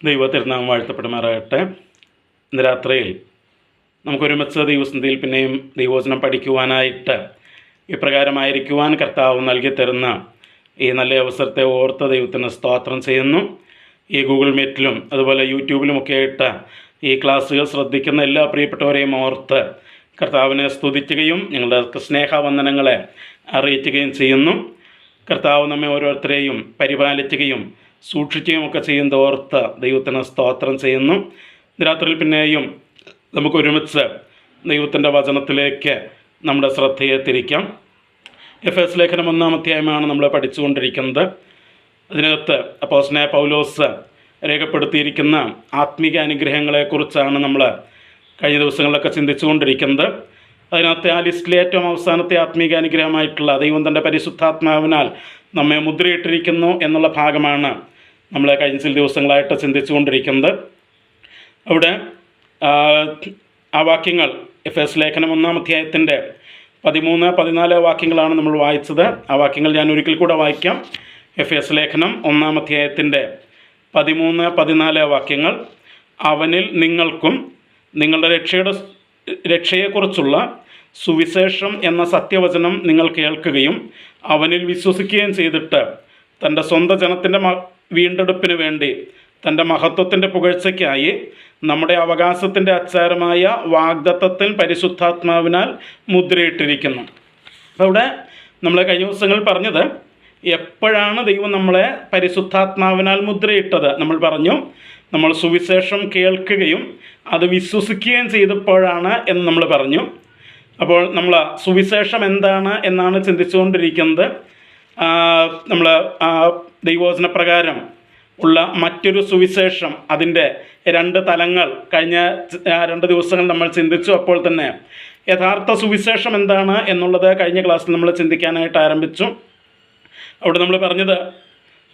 ദൈവത്തിരുനാമം വാഴ്ത്തപ്പെടുമാറാകട്ടെ. ഇന്ന് രാത്രിയിൽ നമുക്കൊരുമിച്ച് ദൈവസന്ധിയിൽ പിന്നെയും ദൈവവചനം പഠിക്കുവാനായിട്ട് ഇപ്രകാരമായിരിക്കുവാൻ കർത്താവ് നൽകി തരുന്ന ഈ നല്ല അവസരത്തെ ഓർത്ത് ദൈവത്തിന് സ്തോത്രം ചെയ്യുന്നു. ഈ ഗൂഗിൾ മീറ്റിലും അതുപോലെ യൂട്യൂബിലുമൊക്കെ ആയിട്ട് ഈ ക്ലാസ്സുകൾ ശ്രദ്ധിക്കുന്ന എല്ലാ പ്രിയപ്പെട്ടവരെയും ഓർത്ത് കർത്താവിനെ സ്തുതിക്കുകയും ഞങ്ങളുടെ സ്നേഹവന്ദനങ്ങളെ അറിയിക്കുകയും ചെയ്യുന്നു. കർത്താവ് നമ്മെ ഓരോരുത്തരെയും പരിപാലിക്കുകയും സൂക്ഷിക്കുകയും ഒക്കെ ചെയ്യുന്നത് ഓർത്ത് ദൈവത്തിന് സ്തോത്രം ചെയ്യുന്നു. രാത്രിയിൽ പിന്നെയും നമുക്കൊരുമിച്ച് ദൈവത്തിൻ്റെ വചനത്തിലേക്ക് നമ്മുടെ ശ്രദ്ധയെ തിരിക്കാം. എഫേസ് ലേഖനം 1-ാം അധ്യായമാണ് നമ്മൾ പഠിച്ചുകൊണ്ടിരിക്കുന്നത്. അതിനകത്ത് അപ്പോസ്തലനായ പൗലോസ് രേഖപ്പെടുത്തിയിരിക്കുന്ന ആത്മീക അനുഗ്രഹങ്ങളെക്കുറിച്ചാണ് നമ്മൾ കഴിഞ്ഞ ദിവസങ്ങളിലൊക്കെ ചിന്തിച്ചുകൊണ്ടിരിക്കുന്നത്. അതിനകത്ത് ആ ലിസ്റ്റിലെ ഏറ്റവും അവസാനത്തെ ആത്മീക അനുഗ്രഹമായിട്ടുള്ള ദൈവം തൻ്റെ പരിശുദ്ധാത്മാവിനാൽ നമ്മെ മുദ്രയിട്ടിരിക്കുന്നു എന്നുള്ള ഭാഗമാണ് നമ്മൾ കഴിഞ്ഞ ചില ദിവസങ്ങളായിട്ട് ചിന്തിച്ചുകൊണ്ടിരിക്കുന്നത്. അവിടെ ആ വാക്യങ്ങൾ എഫേസ് ലേഖനം 1-ാം അധ്യായത്തിൻ്റെ 13-14 വാക്യങ്ങളാണ് നമ്മൾ വായിച്ചത്. ആ വാക്യങ്ങൾ ഞാൻ ഒരിക്കൽ കൂടെ വായിക്കാം. എഫേസ് ലേഖനം 1-ാം അധ്യായത്തിൻ്റെ 13-14 വാക്യങ്ങൾ. അവനിൽ നിങ്ങൾക്കും നിങ്ങളുടെ രക്ഷയെക്കുറിച്ചുള്ള സുവിശേഷം എന്ന സത്യവചനം നിങ്ങൾ കേൾക്കുകയും അവനിൽ വിശ്വസിക്കുകയും ചെയ്തിട്ട് തൻ്റെ സ്വന്തം ജനത്തിൻ്റെ വീണ്ടെടുപ്പിന് വേണ്ടി തൻ്റെ മഹത്വത്തിൻ്റെ പുകഴ്ചയ്ക്കായി നമ്മുടെ അവകാശത്തിൻ്റെ അച്ചാരമായ വാഗ്ദത്തത്തിൽ പരിശുദ്ധാത്മാവിനാൽ മുദ്രയിട്ടിരിക്കുന്നു. അപ്പോൾ അവിടെ നമ്മൾ കഴിഞ്ഞ ദിവസങ്ങൾ പറഞ്ഞത് എപ്പോഴാണ് ദൈവം നമ്മളെ പരിശുദ്ധാത്മാവിനാൽ മുദ്രയിട്ടത് നമ്മൾ പറഞ്ഞു. നമ്മൾ സുവിശേഷം കേൾക്കുകയും അത് വിശ്വസിക്കുകയും ചെയ്തപ്പോഴാണ് എന്ന് നമ്മൾ പറഞ്ഞു. അപ്പോൾ നമ്മൾ സുവിശേഷം എന്താണ് എന്നാണ് ചിന്തിച്ചുകൊണ്ടിരിക്കുന്നത്. നമ്മൾ ദൈവവചന പ്രകാരം ഉള്ള മറ്റൊരു സുവിശേഷം, അതിൻ്റെ 2 തലങ്ങൾ കഴിഞ്ഞ 2 ദിവസങ്ങൾ നമ്മൾ ചിന്തിച്ചു. അപ്പോൾ തന്നെ യഥാർത്ഥ സുവിശേഷം എന്താണ് എന്നുള്ളത് കഴിഞ്ഞ ക്ലാസ്സിൽ നമ്മൾ ചിന്തിക്കാനായിട്ട് ആരംഭിച്ചു. അവിടെ നമ്മൾ പറഞ്ഞത്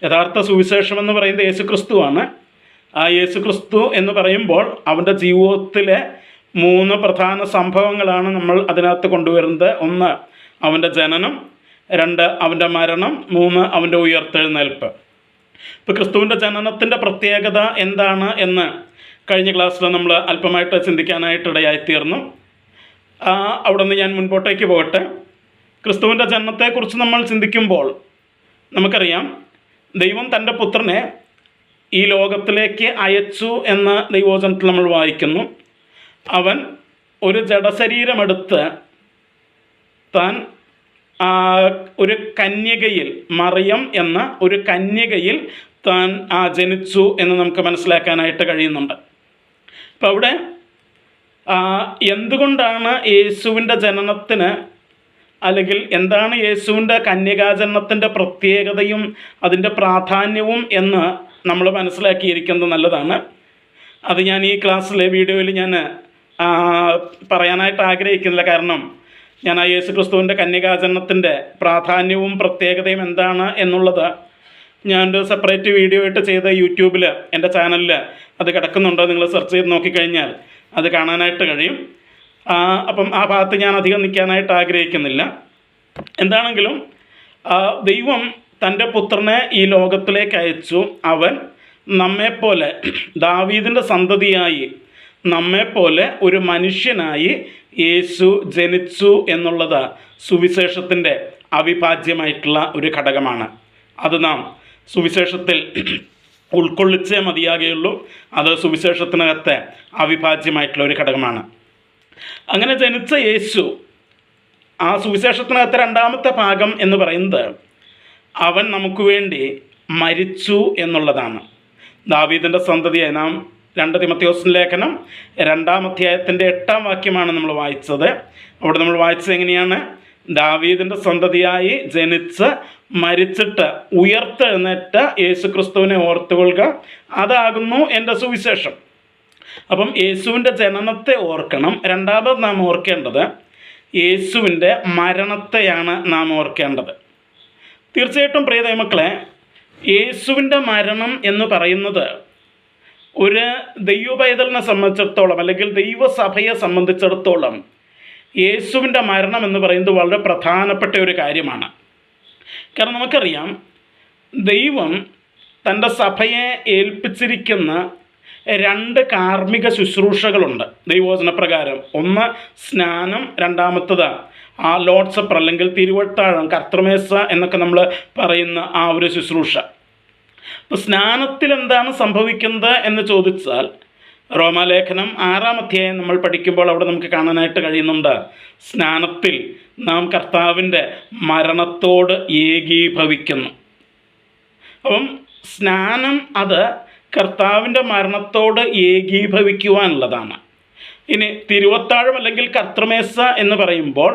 യഥാർത്ഥ സുവിശേഷം എന്ന് പറയുന്നത് യേശുക്രിസ്തുവാണ്. ആ യേശുക്രിസ്തു എന്ന് പറയുമ്പോൾ അവൻ്റെ ജീവിതത്തിലെ 3 പ്രധാന സംഭവങ്ങളാണ് നമ്മൾ അതിനകത്ത് കൊണ്ടുവരുന്നത്. 1 അവൻ്റെ ജനനം, 2 അവൻ്റെ മരണം, 3 അവൻ്റെ ഉയർത്തെഴുന്നേൽപ്പ്. ഇപ്പോൾ ക്രിസ്തുവിൻ്റെ ജനനത്തിൻ്റെ പ്രത്യേകത എന്താണ് എന്ന് കഴിഞ്ഞ ക്ലാസ്സിൽ നമ്മൾ അല്പമായിട്ട് ചിന്തിക്കാനായിട്ടിടയായിത്തീർന്നു. അവിടെ നിന്ന് ഞാൻ മുൻപോട്ടേക്ക് പോകട്ടെ. ക്രിസ്തുവിൻ്റെ ജനനത്തെക്കുറിച്ച് നമ്മൾ ചിന്തിക്കുമ്പോൾ നമുക്കറിയാം, ദൈവം തൻ്റെ പുത്രനെ ഈ ലോകത്തിലേക്ക് അയച്ചു എന്ന് ദൈവവചനത്തിൽ നമ്മൾ വായിക്കുന്നു. അവൻ ഒരു ജഡശരീരമെടുത്ത് താൻ ഒരു കന്യകയിൽ, മറിയം എന്ന ഒരു കന്യകയിൽ താൻ ജനിച്ചു എന്ന് നമുക്ക് മനസ്സിലാക്കാനായിട്ട് കഴിയുന്നുണ്ട്. അപ്പം അവിടെ എന്തുകൊണ്ടാണ് യേശുവിൻ്റെ ജനനത്തിന്, അല്ലെങ്കിൽ എന്താണ് യേശുവിൻ്റെ കന്യകാജനനത്തിൻ്റെ പ്രത്യേകതയും അതിൻ്റെ പ്രാധാന്യവും എന്ന് നമ്മൾ മനസ്സിലാക്കിയിരിക്കുന്നത് നല്ലതാണ്. അത് ഞാൻ ഈ ക്ലാസ്സിലെ വീഡിയോയിൽ ഞാൻ പറയാനായിട്ട് ആഗ്രഹിക്കുന്നില്ല. കാരണം ഞാൻ ആ യേശു ക്രിസ്തുവിൻ്റെ കന്യകാജനനത്തിൻ്റെ പ്രാധാന്യവും പ്രത്യേകതയും എന്താണ് എന്നുള്ളത് ഞാനൊരു സെപ്പറേറ്റ് വീഡിയോ ആയിട്ട് ചെയ്ത യൂട്യൂബിൽ എൻ്റെ ചാനലിൽ അത് കിടക്കുന്നുണ്ട്. നിങ്ങൾ സെർച്ച് ചെയ്ത് നോക്കിക്കഴിഞ്ഞാൽ അത് കാണാനായിട്ട് കഴിയും. അപ്പം ആ ഭാഗത്ത് ഞാൻ അധികം നിൽക്കാനായിട്ട് ആഗ്രഹിക്കുന്നില്ല. എന്താണെങ്കിലും ദൈവം തൻ്റെ പുത്രനെ ഈ ലോകത്തിലേക്ക് അയച്ചു. അവൻ നമ്മെപ്പോലെ, ദാവീദിൻ്റെ സന്തതിയായി നമ്മെപ്പോലെ ഒരു മനുഷ്യനായി യേശു ജനിച്ചു എന്നുള്ളത് സുവിശേഷത്തിൻ്റെ അവിഭാജ്യമായിട്ടുള്ള ഒരു ഘടകമാണ്. അത് നാം സുവിശേഷത്തിൽ ഉൾക്കൊള്ളിച്ചേ മതിയാകുകയുള്ളൂ. അത് സുവിശേഷത്തിനകത്തെ അവിഭാജ്യമായിട്ടുള്ള ഒരു ഘടകമാണ്. അങ്ങനെ ജനിച്ച യേശു, ആ സുവിശേഷത്തിനകത്തെ 2-ാമത്തെ ഭാഗം എന്ന് പറയുന്നത് അവൻ നമുക്ക് വേണ്ടി മരിച്ചു എന്നുള്ളതാണ്. ദാവീദിൻ്റെ സന്തതിയായി നാം 2 തിമോഥെയോസ് ലേഖനം 2-ാം അധ്യായത്തിൻ്റെ 8-ാം വാക്യമാണ് നമ്മൾ വായിച്ചത്. അവിടെ നമ്മൾ വായിച്ചത് എങ്ങനെയാണ്? ദാവീദിൻ്റെ സന്തതിയായി ജനിച്ച് മരിച്ചിട്ട് ഉയർത്തെഴുന്നേറ്റ യേശുക്രിസ്തുവിനെ ഓർത്തുകൊള്ളുക, അതാകുന്നു എൻ്റെ സുവിശേഷം. അപ്പം യേശുവിൻ്റെ ജനനത്തെ ഓർക്കണം. 2ാമത് നാം ഓർക്കേണ്ടത് യേശുവിൻ്റെ മരണത്തെയാണ് നാം ഓർക്കേണ്ടത്. തീർച്ചയായിട്ടും പ്രിയ ദൈവമക്കളെ, യേശുവിൻ്റെ മരണം എന്ന് പറയുന്നത് ഒരു ദൈവപൈതലിനെ സംബന്ധിച്ചിടത്തോളം, അല്ലെങ്കിൽ ദൈവസഭയെ സംബന്ധിച്ചിടത്തോളം യേശുവിൻ്റെ മരണം എന്ന് പറയുന്നത് വളരെ പ്രധാനപ്പെട്ട ഒരു കാര്യമാണ്. കാരണം നമുക്കറിയാം, ദൈവം തൻ്റെ സഭയെ ഏൽപ്പിച്ചിരിക്കുന്ന 2 കാർമ്മിക ശുശ്രൂഷകളുണ്ട് ദൈവവചനപ്രകാരം. ഒന്ന് സ്നാനം, രണ്ടാമത്തത് ലോർഡ്സ് സപ്പർ അല്ലെങ്കിൽ തിരുവത്താഴം, കർത്തൃമേശ എന്നൊക്കെ നമ്മൾ പറയുന്ന ആ ഒരു ശുശ്രൂഷ. അപ്പോൾ സ്നാനത്തിൽ എന്താണ് സംഭവിക്കുന്നത് എന്ന് ചോദിച്ചാൽ, റോമാലേഖനം 6-ാം അധ്യായം നമ്മൾ പഠിക്കുമ്പോൾ അവിടെ നമുക്ക് കാണാനായിട്ട് കഴിയുന്നുണ്ട്, സ്നാനത്തിൽ നാം കർത്താവിൻ്റെ മരണത്തോട് ഏകീഭവിക്കുന്നു. അപ്പം സ്നാനം അത് കർത്താവിൻ്റെ മരണത്തോട് ഏകീഭവിക്കുവാനുള്ളതാണ്. ഇനി തിരുവത്താഴം അല്ലെങ്കിൽ കർത്തൃമേശ എന്ന് പറയുമ്പോൾ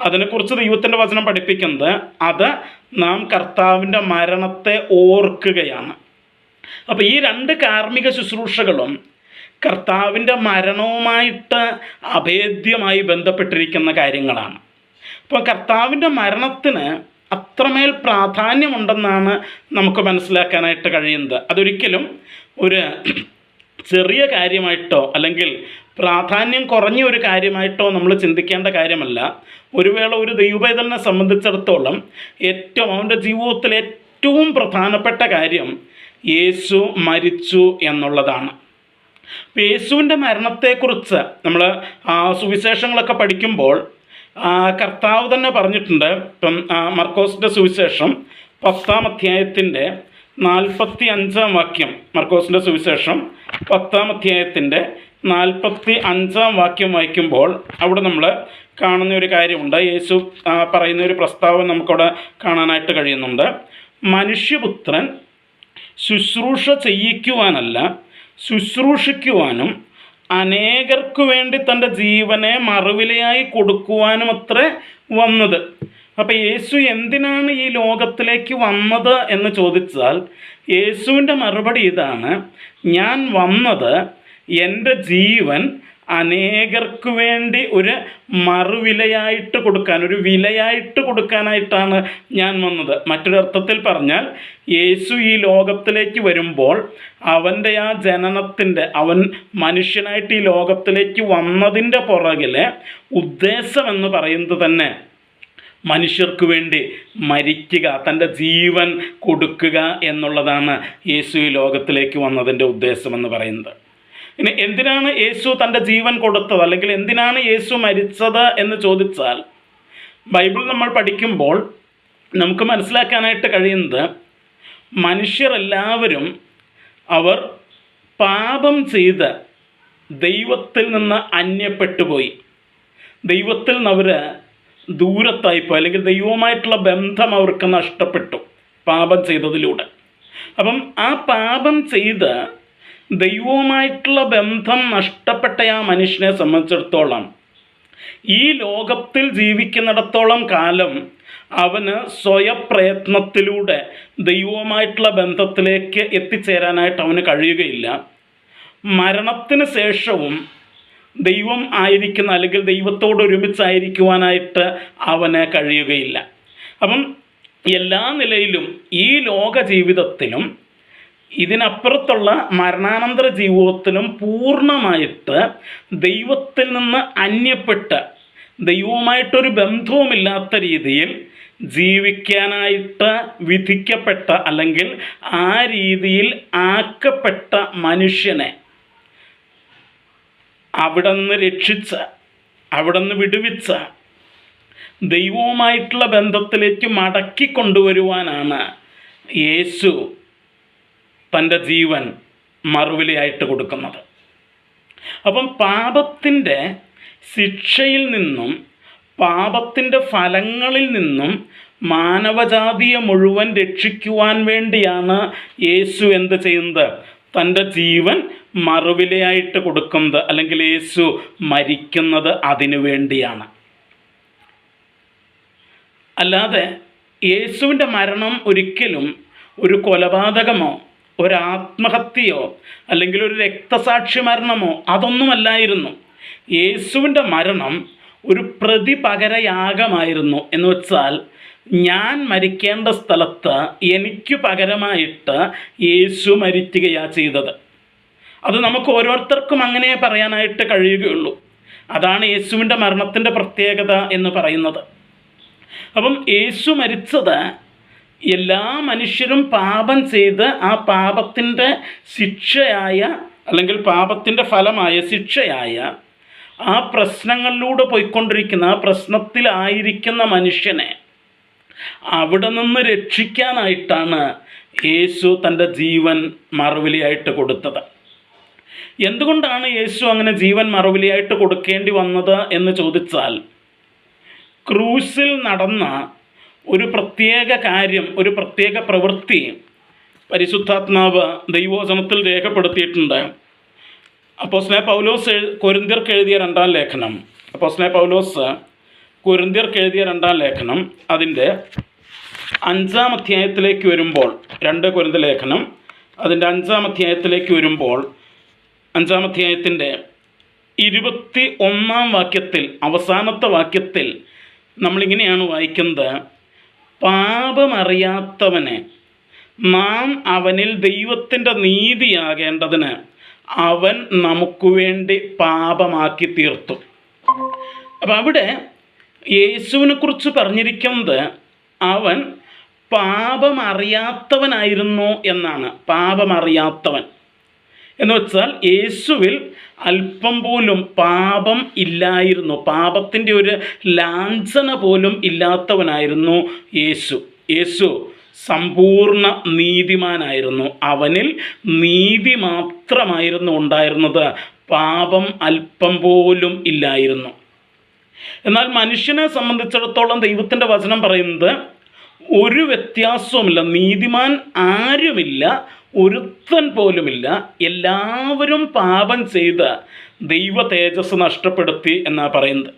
അതിനെക്കുറിച്ച് ദൈവത്തിൻ്റെ വചനം പഠിപ്പിക്കുന്നത് അത് നാം കർത്താവിൻ്റെ മരണത്തെ ഓർക്കുകയാണ്. അപ്പോൾ ഈ 2 കാർമ്മിക ശുശ്രൂഷകളും കർത്താവിൻ്റെ മരണവുമായിട്ട് അഭേദ്യമായി ബന്ധപ്പെട്ടിരിക്കുന്ന കാര്യങ്ങളാണ്. അപ്പോൾ കർത്താവിൻ്റെ മരണത്തിന് അത്രമേൽ പ്രാധാന്യമുണ്ടെന്നാണ് നമുക്ക് മനസ്സിലാക്കാനായിട്ട് കഴിയുന്നത്. അതൊരിക്കലും ഒരു ചെറിയ കാര്യമായിട്ടോ അല്ലെങ്കിൽ പ്രാധാന്യം കുറഞ്ഞ ഒരു കാര്യമായിട്ടോ നമ്മൾ ചിന്തിക്കേണ്ട കാര്യമല്ല. ഒരു വേള ഒരു ദൈവവേദനെ സംബന്ധിച്ചിടത്തോളം അവൻ്റെ ജീവിതത്തിലെ ഏറ്റവും പ്രധാനപ്പെട്ട കാര്യം യേശു മരിച്ചു എന്നുള്ളതാണ്. യേശുവിൻ്റെ മരണത്തെക്കുറിച്ച് നമ്മൾ സുവിശേഷങ്ങളൊക്കെ പഠിക്കുമ്പോൾ കർത്താവ് തന്നെ പറഞ്ഞിട്ടുണ്ട്. ഇപ്പം മർക്കോസിൻ്റെ സുവിശേഷം 10-ാം അധ്യായത്തിൻ്റെ 45-ാം വാക്യം, മർക്കോസിൻ്റെ സുവിശേഷം 10-ാം അധ്യായത്തിൻ്റെ 45-ാം വാക്യം വായിക്കുമ്പോൾ അവിടെ നമ്മൾ കാണുന്ന ഒരു കാര്യമുണ്ട്. യേശു പറയുന്ന ഒരു പ്രസ്താവന നമുക്കവിടെ കാണാനായിട്ട് കഴിയുന്നുണ്ട്. മനുഷ്യപുത്രൻ ശുശ്രൂഷ ചെയ്യിക്കുവാനല്ല, ശുശ്രൂഷിക്കുവാനും അനേകർക്കു വേണ്ടി തൻ്റെ ജീവനെ മറുവിലയായി കൊടുക്കുവാനും അത്രേ വന്നത്. അപ്പോൾ യേശു എന്തിനാണ് ഈ ലോകത്തിലേക്ക് വന്നത് എന്ന് ചോദിച്ചാൽ യേശുവിൻ്റെ മറുപടി ഇതാണ്: ഞാൻ വന്നത് എൻ്റെ ജീവൻ അനേകർക്ക് വേണ്ടി ഒരു മറുവിലയായിട്ട് കൊടുക്കാൻ, ഒരു വിലയായിട്ട് കൊടുക്കാനായിട്ടാണ് ഞാൻ വന്നത്. മറ്റൊരർത്ഥത്തിൽ പറഞ്ഞാൽ യേശു ഈ ലോകത്തിലേക്ക് വരുമ്പോൾ അവൻ്റെ ആ ജനനത്തിൻ്റെ, അവൻ മനുഷ്യനായിട്ട് ഈ ലോകത്തിലേക്ക് വന്നതിൻ്റെ പുറകിലെ ഉദ്ദേശമെന്ന് പറയുന്നത് തന്നെ മനുഷ്യർക്ക് വേണ്ടി മരിക്കുക, തൻ്റെ ജീവൻ കൊടുക്കുക എന്നുള്ളതാണ് യേശു ഈ ലോകത്തിലേക്ക് വന്നതിൻ്റെ ഉദ്ദേശമെന്ന് പറയുന്നത്. ഇനി എന്തിനാണ് യേശു തൻ്റെ ജീവൻ കൊടുത്തത്, അല്ലെങ്കിൽ എന്തിനാണ് യേശു മരിച്ചത് എന്ന് ചോദിച്ചാൽ, ബൈബിൾ നമ്മൾ പഠിക്കുമ്പോൾ നമുക്ക് മനസ്സിലാക്കാനായിട്ട് കഴിയുന്നത് മനുഷ്യരെല്ലാവരും അവർ പാപം ചെയ്ത് ദൈവത്തിൽ നിന്ന് അന്യപ്പെട്ടുപോയി, ദൈവത്തിൽ നിന്ന് അവർ ദൂരത്തായിപ്പോയി, അല്ലെങ്കിൽ ദൈവവുമായിട്ടുള്ള ബന്ധം അവർക്ക് നഷ്ടപ്പെട്ടു പാപം ചെയ്തതിലൂടെ. അപ്പം ആ പാപം ചെയ്ത് ദൈവവുമായിട്ടുള്ള ബന്ധം നഷ്ടപ്പെട്ട ആ മനുഷ്യനെ സംബന്ധിച്ചിടത്തോളം ഈ ലോകത്തിൽ ജീവിക്കുന്നിടത്തോളം കാലം അവന് സ്വയപ്രയത്നത്തിലൂടെ ദൈവവുമായിട്ടുള്ള ബന്ധത്തിലേക്ക് എത്തിച്ചേരാനായിട്ട് അവന് കഴിയുകയില്ല. മരണത്തിന് ശേഷവും ദൈവം ആയിരിക്കുന്ന, അല്ലെങ്കിൽ ദൈവത്തോട് ഒരുമിച്ചായിരിക്കുവാനായിട്ട് അവന് കഴിയുകയില്ല. അപ്പം എല്ലാ നിലയിലും ഈ ലോക ജീവിതത്തിലും ഇതിനപ്പുറത്തുള്ള മരണാനന്തര ജീവിതത്തിലും പൂർണ്ണമായിട്ട് ദൈവത്തിൽ നിന്ന് അന്യപ്പെട്ട് ദൈവവുമായിട്ടൊരു ബന്ധവുമില്ലാത്ത രീതിയിൽ ജീവിക്കാനായിട്ട് വിധിക്കപ്പെട്ട, അല്ലെങ്കിൽ ആ രീതിയിൽ ആക്കപ്പെട്ട മനുഷ്യനെ അവിടുന്ന് രക്ഷിച്ച്, അവിടുന്ന് വിടുവിച്ച് ദൈവവുമായിട്ടുള്ള ബന്ധത്തിലേക്ക് മടക്കി കൊണ്ടുവരുവാനാണ് യേശു തൻ്റെ ജീവൻ മറുവിലയായിട്ട് കൊടുക്കുന്നത്. അപ്പം പാപത്തിൻ്റെ ശിക്ഷയിൽ നിന്നും പാപത്തിൻ്റെ ഫലങ്ങളിൽ നിന്നും മാനവജാതിയെ മുഴുവൻ രക്ഷിക്കുവാൻ വേണ്ടിയാണ് യേശു എന്ത് ചെയ്യുന്നത്? തൻ്റെ ജീവൻ മറുവിലയായിട്ട് കൊടുക്കുന്നത്, അല്ലെങ്കിൽ യേശു മരിക്കുന്നത് അതിനു വേണ്ടിയാണ്. അല്ലാതെ യേശുവിൻ്റെ മരണം ഒരിക്കലും ഒരു കൊലപാതകമോ ഒരു ആത്മഹത്യയോ അല്ലെങ്കിൽ ഒരു രക്തസാക്ഷി മരണമോ അതൊന്നുമല്ലായിരുന്നു. യേശുവിൻ്റെ മരണം ഒരു പ്രതിപകരയാഗമായിരുന്നു. എന്ന് വെച്ചാൽ ഞാൻ മരിക്കേണ്ട സ്ഥലത്ത് എനിക്ക് പകരമായിട്ട് യേശു മരിക്കുകയാണ് ചെയ്തത്. അത് നമുക്ക് ഓരോരുത്തർക്കും അങ്ങനെ പറയാനായിട്ട് കഴിയുകയുള്ളൂ. അതാണ് യേശുവിൻ്റെ മരണത്തിൻ്റെ പ്രത്യേകത എന്ന് പറയുന്നത്. അപ്പം യേശു മരിച്ചത് എല്ലാ മനുഷ്യരും പാപം ചെയ്ത് ആ പാപത്തിൻ്റെ ശിക്ഷയായ അല്ലെങ്കിൽ പാപത്തിൻ്റെ ഫലമായ ശിക്ഷയായ ആ പ്രശ്നങ്ങളിലൂടെ പോയിക്കൊണ്ടിരിക്കുന്ന ആ പ്രശ്നത്തിലായിരിക്കുന്ന മനുഷ്യനെ അവിടെ നിന്ന് രക്ഷിക്കാനായിട്ടാണ് യേശു തൻ്റെ ജീവൻ മറുവിലയായിട്ട് കൊടുത്തത്. എന്തുകൊണ്ടാണ് യേശു അങ്ങനെ ജീവൻ മറുവിലയായിട്ട് കൊടുക്കേണ്ടി വന്നത് എന്ന് ചോദിച്ചാൽ, ക്രൂശിൽ നടന്ന ഒരു പ്രത്യേക കാര്യം, ഒരു പ്രത്യേക പ്രവൃത്തി പരിശുദ്ധാത്മാവ് ദൈവവചനത്തിൽ രേഖപ്പെടുത്തിയിട്ടുണ്ട്. അപ്പോസ്തലനായ പൗലോസ് കൊരിന്ത്യർക്ക് എഴുതിയ 2-ാം ലേഖനം, അപ്പോസ്തലനായ പൗലോസ് കൊരിന്ത്യർക്ക് എഴുതിയ 2-ാം ലേഖനം അതിൻ്റെ 5-ാം അധ്യായത്തിലേക്ക് വരുമ്പോൾ, 2 കൊരിന്ത്യ ലേഖനം അതിൻ്റെ 5-ാം അധ്യായത്തിലേക്ക് വരുമ്പോൾ, 5-ാം അധ്യായത്തിൻ്റെ 21-ാം വാക്യത്തിൽ, അവസാനത്തെ വാക്യത്തിൽ നമ്മളിങ്ങനെയാണ് വായിക്കുന്നത്: പാപമറിയാത്തവനെ നാം അവനിൽ ദൈവത്തിൻ്റെ നീതിയാകേണ്ടതിന് അവൻ നമുക്ക് വേണ്ടി പാപമാക്കി തീർത്തു. അപ്പം അവിടെ യേശുവിനെ കുറിച്ച് പറഞ്ഞിരിക്കുന്നത് അവൻ പാപമറിയാത്തവനായിരുന്നു എന്നാണ്. പാപമറിയാത്തവൻ എന്ന് വെച്ചാൽ യേശുവിൽ അല്പം പോലും പാപം ഇല്ലായിരുന്നു, പാപത്തിൻ്റെ ഒരു ലാഞ്ചന പോലും ഇല്ലാത്തവനായിരുന്നു യേശു. യേശു സമ്പൂർണ്ണ നീതിമാനായിരുന്നു. അവനിൽ നീതി മാത്രമായിരുന്നു ഉണ്ടായിരുന്നത്, പാപം അല്പം പോലും ഇല്ലായിരുന്നു. എന്നാൽ മനുഷ്യനെ സംബന്ധിച്ചിടത്തോളം ദൈവത്തിൻ്റെ വചനം പറയുന്നത് ഒരു വ്യത്യാസവുമില്ല, നീതിമാൻ ആരുമില്ല, ഒരുത്തൻ പോലുമില്ല, എല്ലാവരും പാപം ചെയ്ത് ദൈവ തേജസ് നഷ്ടപ്പെടുത്തി എന്നാണ് പറയുന്നത്.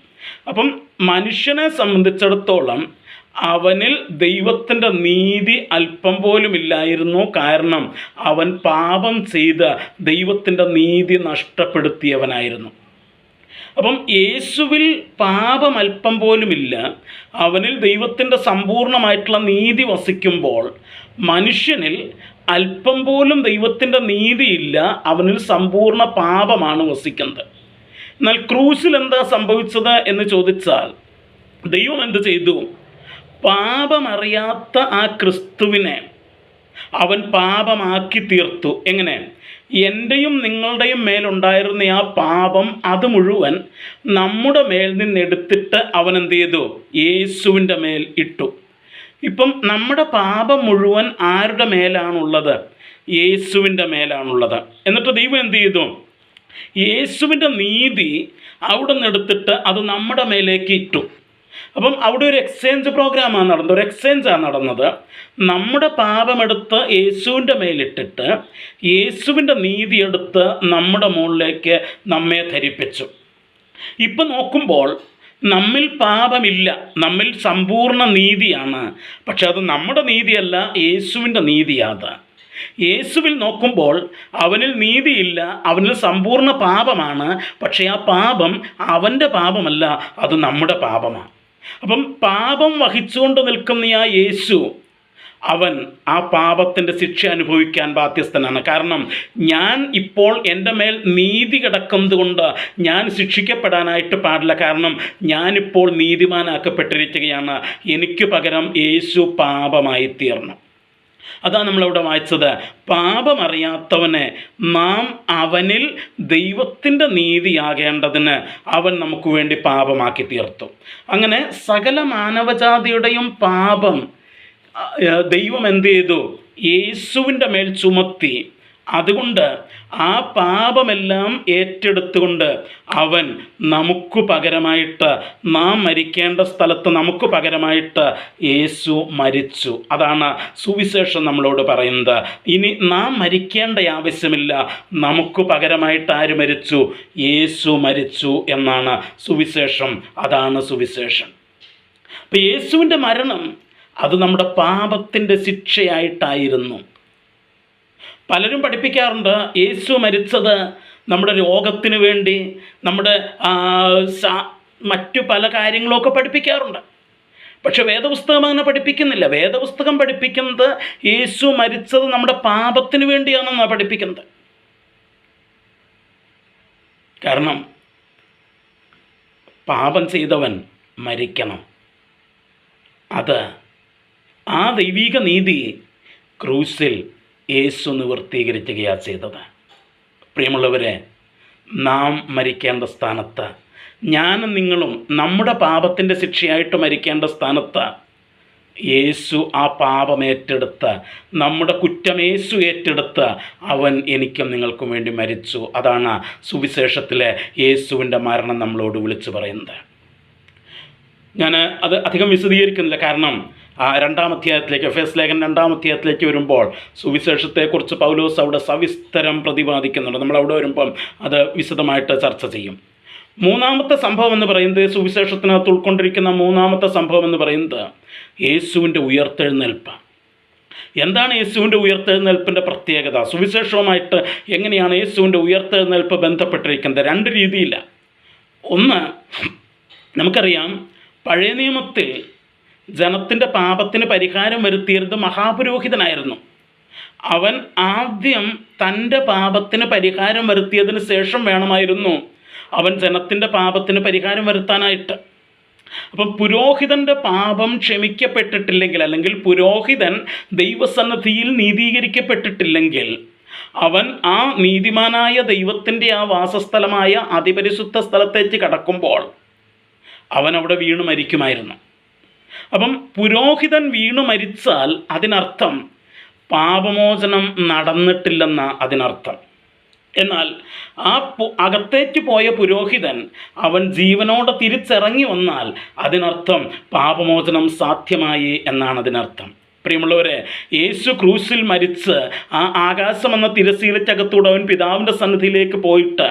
അപ്പം മനുഷ്യനെ സംബന്ധിച്ചിടത്തോളം അവനിൽ ദൈവത്തിൻ്റെ നീതി അല്പം പോലും ഇല്ലായിരുന്നു. കാരണം അവൻ പാപം ചെയ്ത് ദൈവത്തിൻ്റെ നീതി നഷ്ടപ്പെടുത്തിയവനായിരുന്നു. അപ്പം യേശുവിൽ പാപം അല്പം പോലുമില്ല, അവനിൽ ദൈവത്തിൻ്റെ സമ്പൂർണ്ണമായിട്ടുള്ള നീതി വസിക്കുമ്പോൾ മനുഷ്യനിൽ അല്പം പോലും ദൈവത്തിൻ്റെ നീതിയില്ല, അവനിൽ സമ്പൂർണ്ണ പാപമാണ് വസിക്കുന്നത്. എന്നാൽ ക്രൂശിൽ എന്താ സംഭവിച്ചത് എന്ന് ചോദിച്ചാൽ, ദൈവം എന്ത് ചെയ്തു? പാപമറിയാത്ത ആ ക്രിസ്തുവിനെ അവൻ പാപമാക്കി തീർത്തു. എങ്ങനെ? എൻ്റെയും നിങ്ങളുടെയും മേലുണ്ടായിരുന്ന ആ പാപം അത് മുഴുവൻ നമ്മുടെ മേൽ നിന്നെടുത്തിട്ട് അവൻ എന്ത് ചെയ്തു? യേശുവിൻ്റെ മേൽ ഇട്ടു. ഇപ്പം നമ്മുടെ പാപം മുഴുവൻ ആരുടെ മേലാണുള്ളത്? യേശുവിൻ്റെ മേലാണുള്ളത്. എന്നിട്ട് ദൈവം എന്ത് ചെയ്തു? യേശുവിൻ്റെ നീതി അവിടെ നിന്ന് എടുത്തിട്ട് അത് നമ്മുടെ മേലേക്ക് ഇട്ടു. അപ്പം അവിടെ ഒരു എക്സ്ചേഞ്ച് പ്രോഗ്രാമാണ് നടന്നത്, ഒരു എക്സ്ചേഞ്ചാണ് നടന്നത്. നമ്മുടെ പാപമെടുത്ത് യേശുവിൻ്റെ മേലിട്ടിട്ട് യേശുവിൻ്റെ നീതി എടുത്ത് നമ്മുടെ മുകളിലേക്ക് നമ്മെ ധരിപ്പിച്ചു. ഇപ്പം നോക്കുമ്പോൾ നമ്മിൽ പാപമില്ല, നമ്മിൽ സമ്പൂർണ്ണ നീതിയാണ്. പക്ഷെ അത് നമ്മുടെ നീതിയല്ല, യേശുവിൻ്റെ നീതിയാണ്. യേശുവിൽ നോക്കുമ്പോൾ അവനിൽ നീതിയില്ല, അവനിൽ സമ്പൂർണ്ണ പാപമാണ്. പക്ഷേ ആ പാപം അവൻ്റെ പാപമല്ല, അത് നമ്മുടെ പാപമാണ്. അപ്പം പാപം വഹിച്ചുകൊണ്ട് നിൽക്കുന്ന ആ യേശു, അവൻ ആ പാപത്തിൻ്റെ ശിക്ഷ അനുഭവിക്കാൻ ബാധ്യസ്ഥനാണ്. കാരണം ഞാൻ ഇപ്പോൾ എൻ്റെ മേൽ നീതി കിടക്കുന്നത് കൊണ്ട് ഞാൻ ശിക്ഷിക്കപ്പെടാനായിട്ട് പാടില്ല. കാരണം ഞാനിപ്പോൾ നീതിമാനാക്കപ്പെട്ടിരിക്കുകയാണ്. എനിക്ക് പകരം യേശു പാപമായി തീർന്നു. അതാണ് നമ്മളിവിടെ വായിച്ചത്. പാപമറിയാത്തവനെ നാം അവനിൽ ദൈവത്തിൻ്റെ നീതിയാകേണ്ടതിന് അവൻ നമുക്ക് വേണ്ടി പാപമാക്കി തീർത്തു. അങ്ങനെ സകല മാനവജാതിയുടെയും പാപം ദൈവം എന്ത് ചെയ്തു? യേശുവിൻ്റെ മേൽ ചുമത്തി. അതുകൊണ്ട് ആ പാപമെല്ലാം ഏറ്റെടുത്തുകൊണ്ട് അവൻ നമുക്ക് പകരമായിട്ട്, നാം മരിക്കേണ്ട സ്ഥലത്ത് നമുക്ക് പകരമായിട്ട് യേശു മരിച്ചു. അതാണ് സുവിശേഷം നമ്മളോട് പറയുന്നത്. ഇനി നാം മരിക്കേണ്ട ആവശ്യമില്ല, നമുക്ക് പകരമായിട്ട് ആര് മരിച്ചു? യേശു മരിച്ചു എന്നാണ് സുവിശേഷം. അതാണ് സുവിശേഷം. അപ്പം യേശുവിൻ്റെ മരണം അത് നമ്മുടെ പാപത്തിൻ്റെ ശിക്ഷയായിട്ടായിരുന്നു. പലരും പഠിപ്പിക്കാറുണ്ട് യേശു മരിച്ചത് നമ്മുടെ രോഗത്തിന് വേണ്ടി, നമ്മുടെ മറ്റു പല കാര്യങ്ങളൊക്കെ പഠിപ്പിക്കാറുണ്ട്. പക്ഷെ വേദപുസ്തകം അങ്ങനെ പഠിപ്പിക്കുന്നില്ല. വേദപുസ്തകം പഠിപ്പിക്കുന്നത് യേശു മരിച്ചത് നമ്മുടെ പാപത്തിന് വേണ്ടിയാണെന്നാണ് പഠിപ്പിക്കുന്നത്. കാരണം പാപം ചെയ്തവൻ മരിക്കണം. അത് ആ ദൈവിക നീതി ക്രൂസിൽ യേശു നിവർത്തീകരിക്കുകയാണ് ചെയ്തത്. പ്രിയമുള്ളവരെ, നാം മരിക്കേണ്ട സ്ഥാനത്ത്, ഞാനും നിങ്ങളും നമ്മുടെ പാപത്തിൻ്റെ ശിക്ഷയായിട്ട് മരിക്കേണ്ട സ്ഥാനത്ത് യേശു ആ പാപം ഏറ്റെടുത്ത്, നമ്മുടെ കുറ്റം യേശു ഏറ്റെടുത്ത് അവൻ എനിക്കും നിങ്ങൾക്കും വേണ്ടി മരിച്ചു. അതാണ് സുവിശേഷത്തിലെ യേശുവിൻ്റെ മരണം നമ്മളോട് വിളിച്ചു പറയുന്നത്. ഞാൻ അത് അധികം വിശദീകരിക്കുന്നില്ല, കാരണം രണ്ടാം അധ്യായത്തിലേക്ക്, എഫേസ്യ ലേഖനം 2-ാം അധ്യായത്തിലേക്ക് വരുമ്പോൾ സുവിശേഷത്തെക്കുറിച്ച് പൗലോസ് അവിടെ സവിസ്തരം പ്രതിപാദിക്കുന്നുണ്ട്. നമ്മളവിടെ വരുമ്പം അത് വിശദമായിട്ട് ചർച്ച ചെയ്യും. മൂന്നാമത്തെ സംഭവം എന്ന് പറയുന്നത്, സുവിശേഷത്തിനകത്ത് ഉൾക്കൊണ്ടിരിക്കുന്ന മൂന്നാമത്തെ സംഭവം എന്ന് പറയുന്നത് യേശുവിൻ്റെ ഉയർത്തെഴുന്നേൽപ്പ്. എന്താണ് യേശുവിൻ്റെ ഉയർത്തെഴുന്നേൽപ്പിൻ്റെ പ്രത്യേകത? സുവിശേഷവുമായിട്ട് എങ്ങനെയാണ് യേശുവിൻ്റെ ഉയർത്തെഴുന്നേൽപ്പ് ബന്ധപ്പെട്ടിരിക്കുന്നത്? രണ്ട് രീതിയില്ല. ഒന്ന്, നമുക്കറിയാം, പഴയ നിയമത്തിൽ ജനത്തിൻ്റെ പാപത്തിന് പരിഹാരം വരുത്തിയിരുന്നത് മഹാപുരോഹിതനായിരുന്നു. അവൻ ആദ്യം തൻ്റെ പാപത്തിന് പരിഹാരം വരുത്തിയതിന് ശേഷം വേണമായിരുന്നു അവൻ ജനത്തിൻ്റെ പാപത്തിന് പരിഹാരം വരുത്താനായിട്ട്. അപ്പം പുരോഹിതൻ്റെ പാപം ക്ഷമിക്കപ്പെട്ടിട്ടില്ലെങ്കിൽ, അല്ലെങ്കിൽ പുരോഹിതൻ ദൈവസന്നിധിയിൽ നീതീകരിക്കപ്പെട്ടിട്ടില്ലെങ്കിൽ, അവൻ ആ നീതിമാനായ ദൈവത്തിൻ്റെ ആ വാസസ്ഥലമായ അതിപരിശുദ്ധ സ്ഥലത്തേക്ക് കടക്കുമ്പോൾ അവൻ അവിടെ വീണു മരിക്കുമായിരുന്നു. അപ്പം പുരോഹിതൻ വീണു മരിച്ചാൽ അതിനർത്ഥം പാപമോചനം നടന്നിട്ടില്ലെന്ന അതിനർത്ഥം. എന്നാൽ ആ അകത്തേക്ക് പോയ പുരോഹിതൻ അവൻ ജീവനോടെ തിരിച്ചിറങ്ങി വന്നാൽ അതിനർത്ഥം പാപമോചനം സാധ്യമായി എന്നാണ് അതിനർത്ഥം. പ്രിയമുള്ളവരെ, യേശു ക്രൂശിൽ മരിച്ച് ആ ആകാശമെന്ന തിരശ്ശീലയ്ക്കകത്തൂടെ അവൻ പിതാവിൻ്റെ സന്നിധിയിലേക്ക് പോയിട്ട്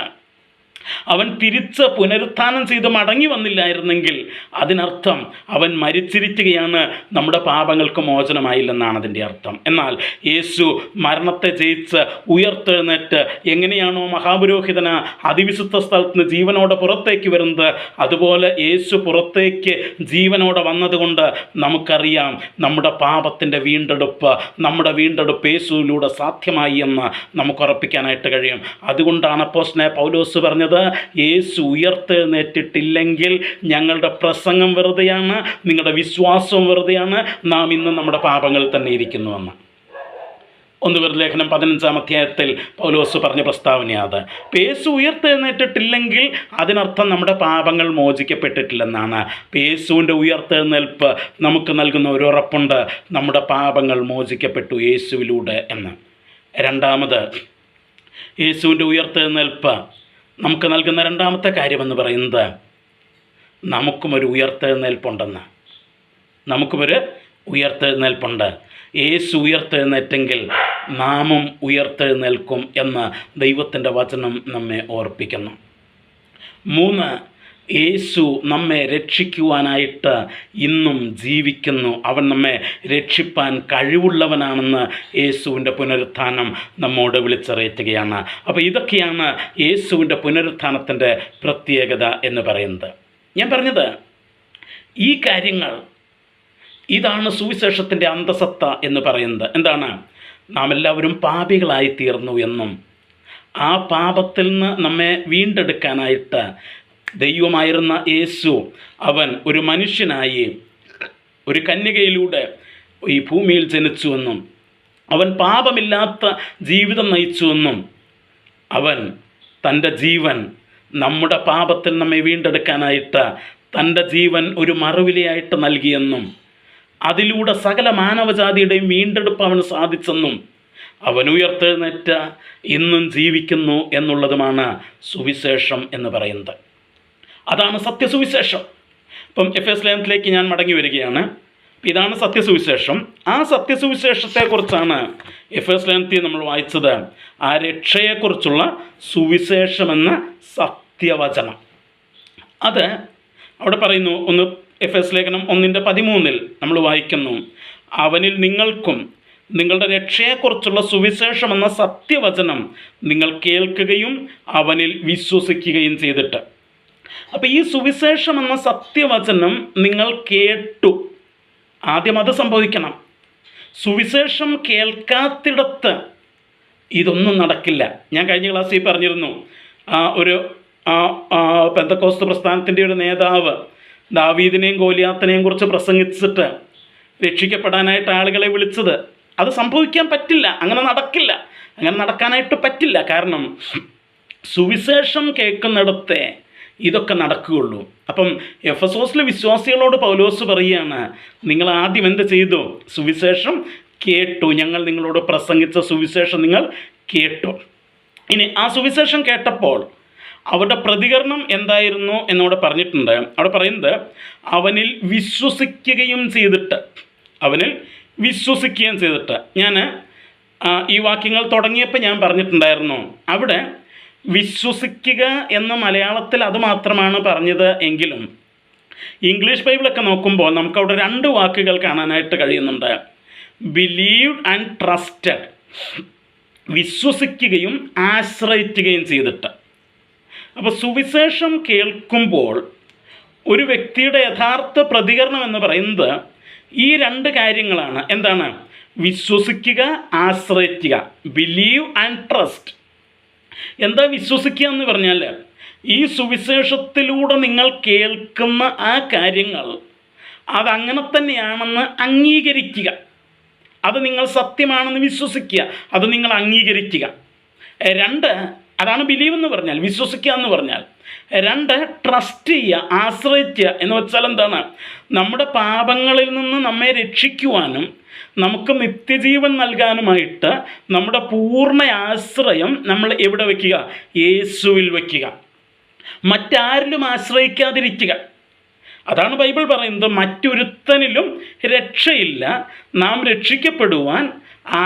അവൻ തിരിച്ച് പുനരുത്ഥാനം ചെയ്ത് മടങ്ങി വന്നില്ലായിരുന്നെങ്കിൽ അതിനർത്ഥം അവൻ മരിച്ചിരിക്കുകയാണ്, നമ്മുടെ പാപങ്ങൾക്ക് മോചനമായില്ലെന്നാണ് അതിൻ്റെ അർത്ഥം. എന്നാൽ യേശു മരണത്തെ ജയിച്ച് ഉയർത്തെഴുന്നേറ്റ് എങ്ങനെയാണോ മഹാപുരോഹിതന് അതിവിശുദ്ധ സ്ഥലത്ത് നിന്ന് ജീവനോടെ പുറത്തേക്ക് വരുന്നത്, അതുപോലെ യേശു പുറത്തേക്ക് ജീവനോടെ വന്നതുകൊണ്ട് നമുക്കറിയാം നമ്മുടെ പാപത്തിൻ്റെ വീണ്ടെടുപ്പ്, നമ്മുടെ വീണ്ടെടുപ്പ് യേശുവിലൂടെ സാധ്യമായി എന്ന് നമുക്ക് ഉറപ്പിക്കാനായിട്ട് കഴിയും. അതുകൊണ്ടാണ് അപ്പോസ്തലനായ പൗലോസ് പറഞ്ഞത്, യേശു ഉയർത്തെഴുന്നേറ്റിട്ടില്ലെങ്കിൽ ഞങ്ങളുടെ പ്രസംഗം വെറുതെയാണ്, നിങ്ങളുടെ വിശ്വാസവും വെറുതെയാണ്, നാം ഇന്ന് നമ്മുടെ പാപങ്ങളിൽ തന്നെ ഇരിക്കുന്നുവെന്ന്. 1 കൊരിന്ത്യർ ലേഖനം 15-ാം അധ്യായത്തിൽ പൗലോസ് പറഞ്ഞ പ്രസ്താവനയാണ്. യേശു ഉയർത്തെഴുന്നേറ്റിട്ടില്ലെങ്കിൽ അതിനർത്ഥം നമ്മുടെ പാപങ്ങൾ മോചിക്കപ്പെട്ടിട്ടില്ലെന്നാണ്. യേശുവിൻ്റെ ഉയർത്തെഴുന്നേൽപ്പ് നമുക്ക് നൽകുന്ന ഒരു ഉറപ്പുണ്ട്, നമ്മുടെ പാപങ്ങൾ മോചിക്കപ്പെട്ടു യേശുവിലൂടെ എന്ന്. രണ്ടാമത്, യേശുവിൻ്റെ ഉയർത്തെഴുന്നേൽപ്പ് നമുക്ക് നൽകുന്ന രണ്ടാമത്തെ കാര്യമെന്ന് പറയുന്നത്, നമുക്കുമൊരു ഉയർത്തെഴുന്നേൽപ്പുണ്ടെന്ന്. നമുക്കുമൊരു ഉയർത്തെഴുന്നേൽപ്പുണ്ട്. യേശു ഉയർത്തെഴുന്നേറ്റെങ്കിൽ നാമും ഉയർത്തെഴുന്നേൽക്കും എന്ന് ദൈവത്തിൻ്റെ വചനം നമ്മെ ഓർപ്പിക്കുന്നു. 3, യേശു നമ്മെ രക്ഷിക്കുവാനായിട്ട് ഇന്നും ജീവിക്കുന്നു. അവൻ നമ്മെ രക്ഷിപ്പാൻ കഴിവുള്ളവനാണെന്ന് യേശുവിൻ്റെ പുനരുത്ഥാനം നമ്മോട് വിളിച്ചറിയിക്കുകയാണ്. അപ്പോൾ ഇതൊക്കെയാണ് യേശുവിൻ്റെ പുനരുത്ഥാനത്തിൻ്റെ പ്രത്യേകത എന്ന് പറയുന്നത്. ഞാൻ പറഞ്ഞത് ഈ കാര്യങ്ങൾ, ഇതാണ് സുവിശേഷത്തിൻ്റെ അന്തസത്ത എന്ന് പറയുന്നത്. എന്താണ്? നാം എല്ലാവരും പാപികളായി തീർന്നു എന്നും ആ പാപത്തിൽ നിന്ന് നമ്മെ വീണ്ടെടുക്കാനായിട്ട് ദൈവമായിരുന്ന യേശു അവൻ ഒരു മനുഷ്യനായി ഒരു കന്യകയിലൂടെ ഈ ഭൂമിയിൽ ജനിച്ചുവെന്നും അവൻ പാപമില്ലാത്ത ജീവിതം നയിച്ചുവെന്നും അവൻ തൻ്റെ ജീവൻ നമ്മുടെ പാപത്തിൽ നമ്മെ വീണ്ടെടുക്കാനായിട്ട് തൻ്റെ ജീവൻ ഒരു മറുവിലയായിട്ട് നൽകിയെന്നും അതിലൂടെ സകല മാനവജാതിയുടെയും വീണ്ടെടുപ്പ് അവന് സാധിച്ചെന്നും അവൻ ഉയർത്തെഴുന്നേറ്റ് ഇന്നും ജീവിക്കുന്നു എന്നുള്ളതുമാണ് സുവിശേഷം എന്ന് പറയുന്നത്. അതാണ് സത്യസുവിശേഷം. ഇപ്പം എഫേസ്യ ലേഖനത്തിലേക്ക് ഞാൻ മടങ്ങി വരികയാണ്. ഇതാണ് സത്യസുവിശേഷം. ആ സത്യസുവിശേഷത്തെക്കുറിച്ചാണ് എഫേസ്യ ലേഖനത്തിൽ നമ്മൾ വായിച്ചത്. ആ രക്ഷയെക്കുറിച്ചുള്ള സുവിശേഷമെന്ന സത്യവചനം. അത് അവിടെ പറയുന്നു. എഫേസ്യ ലേഖനം 1:13 നമ്മൾ വായിക്കുന്നു, അവനിൽ നിങ്ങൾക്കും നിങ്ങളുടെ രക്ഷയെക്കുറിച്ചുള്ള സുവിശേഷമെന്ന സത്യവചനം നിങ്ങൾ കേൾക്കുകയും അവനിൽ വിശ്വസിക്കുകയും ചെയ്തിട്ട്. അപ്പോൾ ഈ സുവിശേഷം എന്ന സത്യവചനം നിങ്ങൾ കേട്ടു. ആദ്യം അത് സംഭവിക്കണം. സുവിശേഷം കേൾക്കാത്തിടത്ത് ഇതൊന്നും നടക്കില്ല. ഞാൻ കഴിഞ്ഞ ക്ലാസ്സിൽ പറഞ്ഞിരുന്നു, ഒരു പെന്തക്കോസ്ത് പ്രസ്ഥാനത്തിൻ്റെ ഒരു നേതാവ് ദാവീദിനെയും ഗോലിയാത്തിനെയും കുറിച്ച് പ്രസംഗിച്ചിട്ട് രക്ഷിക്കപ്പെടാനായിട്ട് ആളുകളെ വിളിച്ചത്. അത് സംഭവിക്കാൻ പറ്റില്ല, അങ്ങനെ നടക്കില്ല, അങ്ങനെ നടക്കാനായിട്ട് പറ്റില്ല. കാരണം സുവിശേഷം കേൾക്കുന്നിടത്തെ ഇതൊക്കെ നടക്കുകയുള്ളൂ. അപ്പം എഫെസോസിലെ വിശ്വാസികളോട് പൗലോസ് പറയുകയാണ്, നിങ്ങൾ ആദ്യം എന്ത് ചെയ്തു? സുവിശേഷം കേട്ടു. ഞങ്ങൾ നിങ്ങളോട് പ്രസംഗിച്ച സുവിശേഷം നിങ്ങൾ കേട്ടു. ഇനി ആ സുവിശേഷം കേട്ടപ്പോൾ അവരുടെ പ്രതികരണം എന്തായിരുന്നു എന്നോട് പറഞ്ഞിട്ടുണ്ട്. അവിടെ പറയുന്നത് അവനിൽ വിശ്വസിക്കുകയും ചെയ്തിട്ട്, അവനിൽ വിശ്വസിക്കുകയും ചെയ്തിട്ട്. ഞാൻ ഈ വാക്യങ്ങൾ തുടങ്ങിയപ്പോൾ ഞാൻ പറഞ്ഞിട്ടുണ്ടായിരുന്നു, അവിടെ വിശ്വസിക്കുക എന്ന മലയാളത്തിൽ അത് മാത്രമാണ് പറഞ്ഞത് എങ്കിലും ഇംഗ്ലീഷ് ബൈബിളൊക്കെ നോക്കുമ്പോൾ നമുക്കവിടെ 2 വാക്കുകൾ കാണാനായിട്ട് കഴിയുന്നുണ്ട്. Believed and trusted. വിശ്വസിക്കുകയും ആശ്രയിക്കുകയും ചെയ്തിട്ട്. അപ്പോൾ സുവിശേഷം കേൾക്കുമ്പോൾ ഒരു വ്യക്തിയുടെ യഥാർത്ഥ പ്രതികരണം എന്ന് പറയുന്നത് ഈ 2 കാര്യങ്ങളാണ്. എന്താണ്? വിശ്വസിക്കുക, ആശ്രയിക്കുക. Believe and trust. എന്താ വിശ്വസിക്കുക എന്ന് പറഞ്ഞാൽ, ഈ സുവിശേഷത്തിലൂടെ നിങ്ങൾ കേൾക്കുന്ന ആ കാര്യങ്ങൾ അതങ്ങനെ തന്നെയാണെന്ന് അംഗീകരിക്കുക. അത് നിങ്ങൾ സത്യമാണെന്ന് വിശ്വസിക്കുക, അത് നിങ്ങൾ അംഗീകരിക്കുക. 2, അതാണ് ബിലീവ് എന്ന് പറഞ്ഞാൽ, വിശ്വസിക്കുക എന്ന് പറഞ്ഞാൽ. 2, ട്രസ്റ്റ് ചെയ്യുക, ആശ്രയിക്കുക. എന്ന് വെച്ചാൽ എന്താണ്? നമ്മുടെ പാപങ്ങളിൽ നിന്ന് നമ്മെ രക്ഷിക്കുവാനും നമുക്ക് നിത്യജീവൻ നൽകാനുമായിട്ട് നമ്മുടെ പൂർണ്ണ ആശ്രയം നമ്മൾ എവിടെ വയ്ക്കുക? യേശുവിൽ വയ്ക്കുക. മറ്റാരിലും ആശ്രയിക്കാതിരിക്കുക. അതാണ് ബൈബിൾ പറയുന്നത്, മറ്റൊരുത്തനിലും രക്ഷയില്ല, നാം രക്ഷിക്കപ്പെടുവാൻ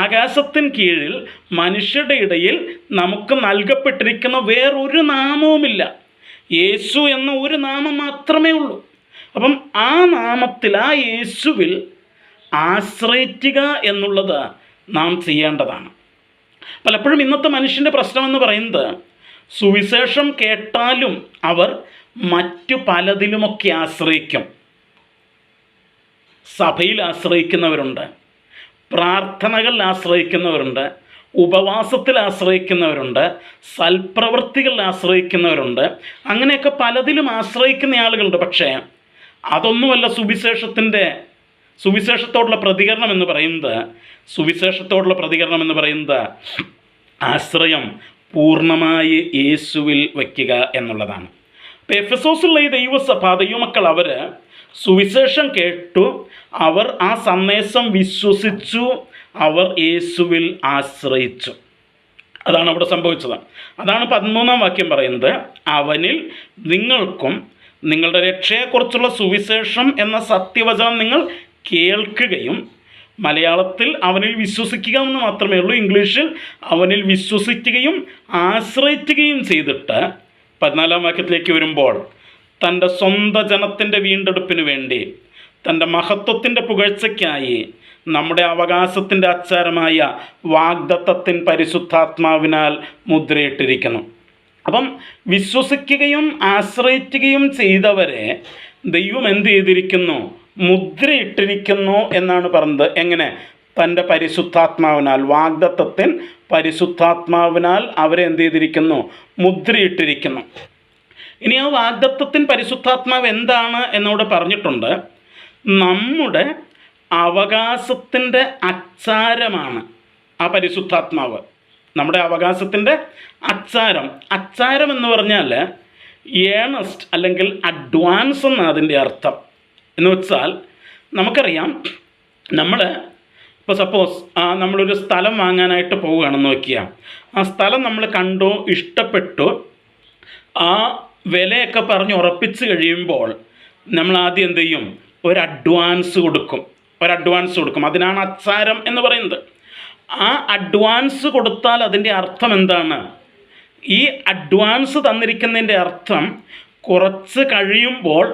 ആകാശത്തിന് കീഴിൽ മനുഷ്യരുടെ ഇടയിൽ നമുക്ക് നൽകപ്പെട്ടിരിക്കുന്ന വേറൊരു നാമവുമില്ല. യേശു എന്ന ഒരു നാമം മാത്രമേ ഉള്ളൂ. അപ്പം ആ നാമത്തിൽ, ആ യേശുവിൽ ആശ്രയിക്കുക എന്നുള്ളത് നാം ചെയ്യേണ്ടതാണ്. പലപ്പോഴും ഇന്നത്തെ മനുഷ്യൻ്റെ പ്രശ്നമെന്ന് പറയുന്നത്, സുവിശേഷം കേട്ടാലും അവർ മറ്റു പലതിലുമൊക്കെ ആശ്രയിക്കും. സഭയിൽ ആശ്രയിക്കുന്നവരുണ്ട്, പ്രാർത്ഥനകളിൽ ആശ്രയിക്കുന്നവരുണ്ട്, ഉപവാസത്തിൽ ആശ്രയിക്കുന്നവരുണ്ട്, സൽപ്രവൃത്തികളിൽ ആശ്രയിക്കുന്നവരുണ്ട്. അങ്ങനെയൊക്കെ പലതിലും ആശ്രയിക്കുന്ന ആളുകളുണ്ട്. പക്ഷേ അതൊന്നുമല്ല സുവിശേഷത്തോടുള്ള പ്രതികരണം എന്ന് പറയുന്നത് ആശ്രയം പൂർണ്ണമായി യേശുവിൽ വയ്ക്കുക എന്നുള്ളതാണ്. ഇപ്പോൾ എഫെസോസിലുള്ള ഈ ദൈവമക്കൾ അവർ സുവിശേഷം കേട്ടു, അവർ ആ സന്ദേശം വിശ്വസിച്ചു, അവർ യേശുവിൽ ആശ്രയിച്ചു. അതാണ് അവിടെ സംഭവിച്ചത്. അതാണ് 13-ാം വാക്യം പറയുന്നത്, അവനിൽ നിങ്ങൾക്കും നിങ്ങളുടെ രക്ഷയെക്കുറിച്ചുള്ള സുവിശേഷം എന്ന സത്യവചനം നിങ്ങൾ കേൾക്കുകയും, മലയാളത്തിൽ അവനിൽ വിശ്വസിക്കുക എന്ന് മാത്രമേ ഉള്ളൂ, ഇംഗ്ലീഷിൽ അവനിൽ വിശ്വസിക്കുകയും ആശ്രയിക്കുകയും ചെയ്തിട്ട് 14-ാം വാക്യത്തിലേക്ക് വരുമ്പോൾ, തൻ്റെ സ്വന്തം ജനത്തിൻ്റെ വീണ്ടെടുപ്പിന് വേണ്ടി, തൻ്റെ മഹത്വത്തിൻ്റെ പുകഴ്ചയ്ക്കായി നമ്മുടെ അവകാശത്തിൻ്റെ അച്ചാരമായ വാഗ്ദത്തത്തിൻ പരിശുദ്ധാത്മാവിനാൽ മുദ്രയിട്ടിരിക്കുന്നു. അപ്പം വിശ്വസിക്കുകയും ആശ്രയിക്കുകയും ചെയ്തവരെ ദൈവം എന്ത് ചെയ്തിരിക്കുന്നു? മുദ്രയിട്ടിരിക്കുന്നു എന്നാണ് പറയുന്നത്. എങ്ങനെ? തൻ്റെ പരിശുദ്ധാത്മാവിനാൽ, വാഗ്ദത്തത്തിൻ പരിശുദ്ധാത്മാവിനാൽ അവരെ എന്ത് ചെയ്തിരിക്കുന്നു? മുദ്രയിട്ടിരിക്കുന്നു. ഇനി ആ വാഗ്ദത്തത്തിൻ പരിശുദ്ധാത്മാവ് എന്താണ് എന്നോട് പറഞ്ഞിട്ടുണ്ട്. നമ്മുടെ അവകാശത്തിൻ്റെ അച്ചാരമാണ് ആ പരിശുദ്ധാത്മാവ്. നമ്മുടെ അവകാശത്തിൻ്റെ അച്ചാരം എന്ന് പറഞ്ഞാൽ ഏണസ്റ്റ് അല്ലെങ്കിൽ അഡ്വാൻസ് എന്നാണ് അതിൻ്റെ അർത്ഥം. എന്ന് വെച്ചാൽ നമുക്കറിയാം, ഇപ്പോൾ സപ്പോസ് നമ്മളൊരു സ്ഥലം വാങ്ങാനായിട്ട് പോവുകയാണെന്ന് നോക്കിയാൽ, ആ സ്ഥലം നമ്മൾ കണ്ടു, ഇഷ്ടപ്പെട്ടു, ആ വിലയൊക്കെ പറഞ്ഞ് ഉറപ്പിച്ച് കഴിയുമ്പോൾ നമ്മൾ ആദ്യം എന്ത് ചെയ്യും? ഒരു അഡ്വാൻസ് കൊടുക്കും. അതിനാണ് അച്ചാരം എന്ന് പറയുന്നത്. ആ അഡ്വാൻസ് കൊടുത്താൽ അതിൻ്റെ അർത്ഥം എന്താണ്? ഈ അഡ്വാൻസ് തന്നിരിക്കുന്നതിൻ്റെ അർത്ഥം കുറച്ച് കഴിയുമ്പോൾ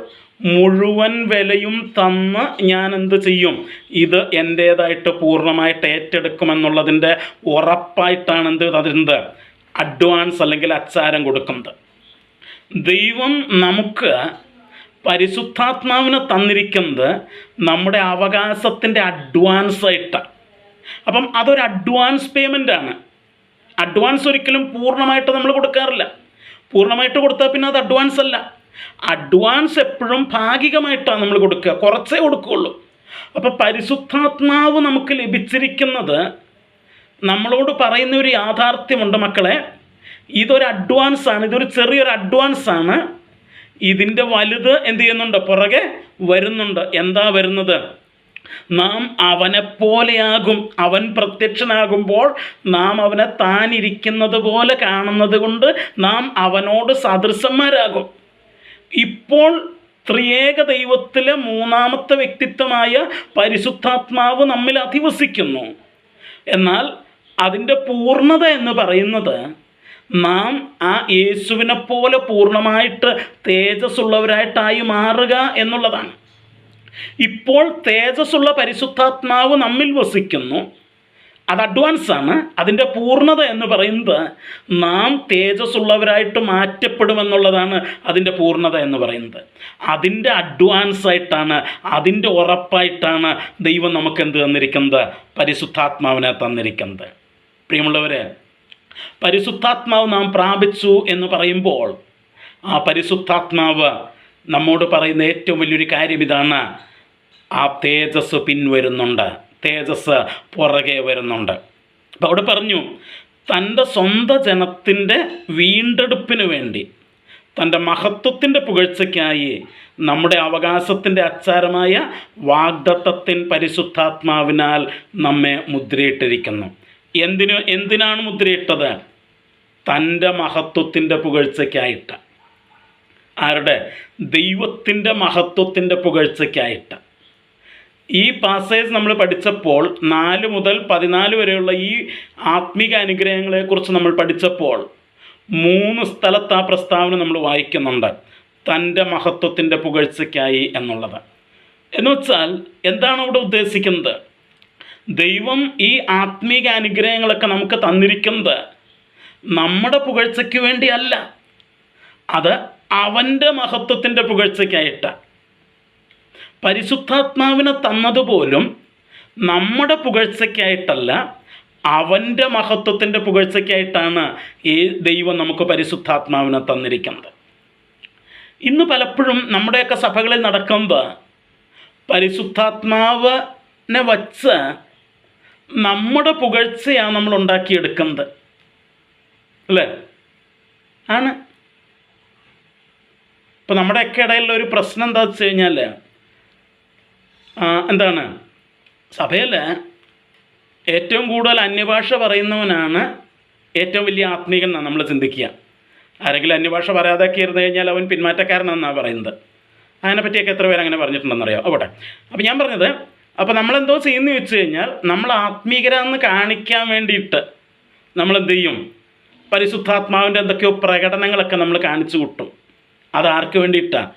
മുഴുവൻ വിലയും തന്ന് ഞാൻ എന്ത് ചെയ്യും? ഇത് എൻ്റേതായിട്ട് പൂർണ്ണമായിട്ട് ഏറ്റെടുക്കുമെന്നുള്ളതിൻ്റെ ഉറപ്പായിട്ടാണ് അതിൻ്റെ അഡ്വാൻസ് അല്ലെങ്കിൽ അച്ചാരം കൊടുക്കുന്നത്. ദൈവം നമുക്ക് പരിശുദ്ധാത്മാവിനെ തന്നിരിക്കുന്നത് നമ്മുടെ അവകാശത്തിൻ്റെ അഡ്വാൻസായിട്ടാണ്. അപ്പം അതൊരു അഡ്വാൻസ് പേയ്മെൻ്റാണ്. അഡ്വാൻസ് ഒരിക്കലും പൂർണ്ണമായിട്ട് നമ്മൾ കൊടുക്കാറില്ല. പൂർണ്ണമായിട്ട് കൊടുത്താൽ പിന്നെ അത് അഡ്വാൻസ് അല്ല. അഡ്വാൻസ് എപ്പോഴും ഭാഗികമായിട്ടാണ് നമ്മൾ കൊടുക്കുക, കുറച്ചേ കൊടുക്കുകയുള്ളൂ. അപ്പോൾ പരിശുദ്ധാത്മാവ് നമുക്ക് ലഭിച്ചിരിക്കുന്നത് നമ്മളോട് പറയുന്ന ഒരു യാഥാർത്ഥ്യമുണ്ട് മക്കളെ. ഇതൊരു അഡ്വാൻസാണ്, ഇതൊരു ചെറിയൊരു അഡ്വാൻസാണ്. ഇതിൻ്റെ വലുത് എന്ത് ചെയ്യുന്നുണ്ട്? പുറകെ വരുന്നുണ്ട്. എന്താ വരുന്നത്? നാം അവനെപ്പോലെയാകും. അവൻ പ്രത്യക്ഷനാകുമ്പോൾ നാം അവനെ താനിരിക്കുന്നത് പോലെ കാണുന്നത് കൊണ്ട് നാം അവനോട് സദൃശന്മാരാകും. ഇപ്പോൾ ത്രിയേക ദൈവത്തിലെ മൂന്നാമത്തെ വ്യക്തിത്വമായ പരിശുദ്ധാത്മാവ് നമ്മിൽ അധിവസിക്കുന്നു. എന്നാൽ അതിൻ്റെ പൂർണ്ണത എന്ന് പറയുന്നത് നാം ആ യേശുവിനെ പോലെ പൂർണ്ണമായിട്ട് തേജസ്സുള്ളവരായിട്ടായി മാറുക എന്നുള്ളതാണ്. ഇപ്പോൾ തേജസ്സുള്ള പരിശുദ്ധാത്മാവ് നമ്മിൽ വസിക്കുന്നു, അത് അഡ്വാൻസാണ്. അതിൻ്റെ പൂർണ്ണത എന്ന് പറയുന്നത് നാം തേജസ്സുള്ളവരായിട്ട് മാറ്റപ്പെടുമെന്നുള്ളതാണ് അതിൻ്റെ പൂർണ്ണത എന്ന് പറയുന്നത്. അതിൻ്റെ അഡ്വാൻസായിട്ടാണ്, അതിൻ്റെ ഉറപ്പായിട്ടാണ് ദൈവം നമുക്ക് എന്ത് തന്നിരിക്കുന്നത്? പരിശുദ്ധാത്മാവിനെ തന്നിരിക്കുന്നത്. പ്രിയമുള്ളവരെ, പരിശുദ്ധാത്മാവ് നാം പ്രാപിച്ചു എന്ന് പറയുമ്പോൾ ആ പരിശുദ്ധാത്മാവ് നമ്മോട് പറയുന്ന ഏറ്റവും വലിയൊരു കാര്യം ഇതാണ്: ആ തേജസ് പിൻവരുന്നുണ്ട്, തേജസ് പുറകെ വരുന്നുണ്ട്. അപ്പോൾ അവിടെ പറഞ്ഞു, തൻ്റെ സ്വന്തം ജനത്തിൻ്റെ വീണ്ടെടുപ്പിന് വേണ്ടി, തൻ്റെ മഹത്വത്തിൻ്റെ പുകഴ്ചയ്ക്കായി നമ്മുടെ അവകാശത്തിൻ്റെ അച്ചാരമായ വാഗ്ദത്തത്തിൻ പരിശുദ്ധാത്മാവിനാൽ നമ്മെ മുദ്രയിട്ടിരിക്കുന്നു. എന്തിനാണ് മുദ്രയിട്ടത്? തൻ്റെ മഹത്വത്തിൻ്റെ പുകഴ്ചയ്ക്കായിട്ട്. ആരുടെ? ദൈവത്തിൻ്റെ മഹത്വത്തിൻ്റെ പുകഴ്ചയ്ക്കായിട്ട്. ഈ പാസേജ് നമ്മൾ പഠിച്ചപ്പോൾ 4 മുതൽ 14 വരെയുള്ള ഈ ആത്മീക അനുഗ്രഹങ്ങളെക്കുറിച്ച് നമ്മൾ പഠിച്ചപ്പോൾ 3 സ്ഥലത്ത് ആ പ്രസ്താവന നമ്മൾ വായിക്കുന്നുണ്ട്. തൻ്റെ മഹത്വത്തിൻ്റെ പുകഴ്ചയ്ക്കായി എന്നുള്ളത്. എന്നുവെച്ചാൽ എന്താണ് അവിടെ ഉദ്ദേശിക്കുന്നത്? ദൈവം ഈ ആത്മീക അനുഗ്രഹങ്ങളൊക്കെ നമുക്ക് തന്നിരിക്കുന്നത് നമ്മുടെ പുകഴ്ചയ്ക്ക് വേണ്ടിയല്ല, അത് അവൻ്റെ മഹത്വത്തിൻ്റെ പുകഴ്ചയ്ക്കായിട്ടാണ്. പരിശുദ്ധാത്മാവിനെ തന്നതുപോലും നമ്മുടെ പുകഴ്ചയ്ക്കായിട്ടല്ല, അവൻ്റെ മഹത്വത്തിൻ്റെ പുകഴ്ചയ്ക്കായിട്ടാണ് ഈ ദൈവം നമുക്ക് പരിശുദ്ധാത്മാവിനെ തന്നിരിക്കുന്നത്. ഇന്ന് പലപ്പോഴും നമ്മുടെയൊക്കെ സഭകളിൽ നടക്കുന്നത് പരിശുദ്ധാത്മാവിനെ വച്ച് നമ്മുടെ പുകഴ്ചയാണ് നമ്മൾ ഉണ്ടാക്കിയെടുക്കുന്നത്, അല്ലേ? ആണ്. ഇപ്പോൾ നമ്മുടെയൊക്കെ ഇടയിലുള്ള ഒരു പ്രശ്നം എന്താ വെച്ച് കഴിഞ്ഞാൽ, എന്താണ്, സഭയിൽ ഏറ്റവും കൂടുതൽ അന്യഭാഷ പറയുന്നവനാണ് ഏറ്റവും വലിയ ആത്മീകൻ എന്നാണ് നമ്മൾ ചിന്തിക്കുക. ആരെങ്കിലും അന്യഭാഷ പറയാതൊക്കെ ഇരുന്ന് കഴിഞ്ഞാൽ അവൻ പിന്മാറ്റക്കാരനാണെന്നാണ് പറയുന്നത്. അതിനെപ്പറ്റിയൊക്കെ എത്ര പേര് അങ്ങനെ പറഞ്ഞിട്ടുണ്ടെന്നറിയാം. അവിടെ അപ്പോൾ ഞാൻ പറഞ്ഞത്, അപ്പോൾ നമ്മളെന്തോ ചെയ്യുന്നു വെച്ച് കഴിഞ്ഞാൽ, നമ്മൾ ആത്മീകരാന്ന് കാണിക്കാൻ വേണ്ടിയിട്ട് നമ്മളെന്ത് ചെയ്യും? പരിശുദ്ധാത്മാവിൻ്റെ എന്തൊക്കെയോ പ്രകടനങ്ങളൊക്കെ നമ്മൾ കാണിച്ചു കൂട്ടും. അതാർക്ക് വേണ്ടിയിട്ടാണ്?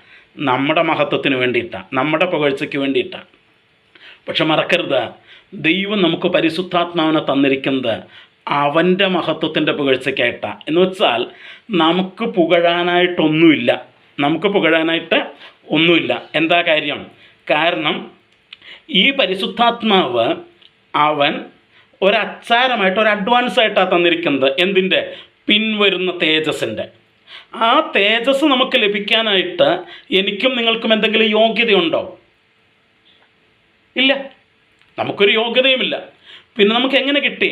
നമ്മുടെ മഹത്വത്തിന് വേണ്ടിയിട്ടാണ്, നമ്മുടെ പുകഴ്ചയ്ക്ക് വേണ്ടിയിട്ടാണ്. പക്ഷെ മറക്കരുത്, ദൈവം നമുക്ക് പരിശുദ്ധാത്മാവിനെ തന്നിരിക്കുന്നത് അവൻ്റെ മഹത്വത്തിൻ്റെ പുകഴ്ചയ്ക്കായിട്ടാണ്. എന്ന് വെച്ചാൽ നമുക്ക് പുകഴാനായിട്ടൊന്നുമില്ല, നമുക്ക് പുകഴാനായിട്ട് ഒന്നുമില്ല. എന്താ കാര്യം? കാരണം ഈ പരിശുദ്ധാത്മാവ് അവൻ ഒരച്ചാരമായിട്ട്, ഒരു അഡ്വാൻസായിട്ടാണ് തന്നിരിക്കുന്നത്. എന്തിൻ്റെ? പിൻവരുന്ന തേജസ്സിൻ്റെ. ആ തേജസ് നമുക്ക് ലഭിക്കാനായിട്ട് എനിക്കും നിങ്ങൾക്കും എന്തെങ്കിലും യോഗ്യതയുണ്ടോ? ഇല്ല, നമുക്കൊരു യോഗ്യതയുമില്ല. പിന്നെ നമുക്ക് എങ്ങനെ കിട്ടി?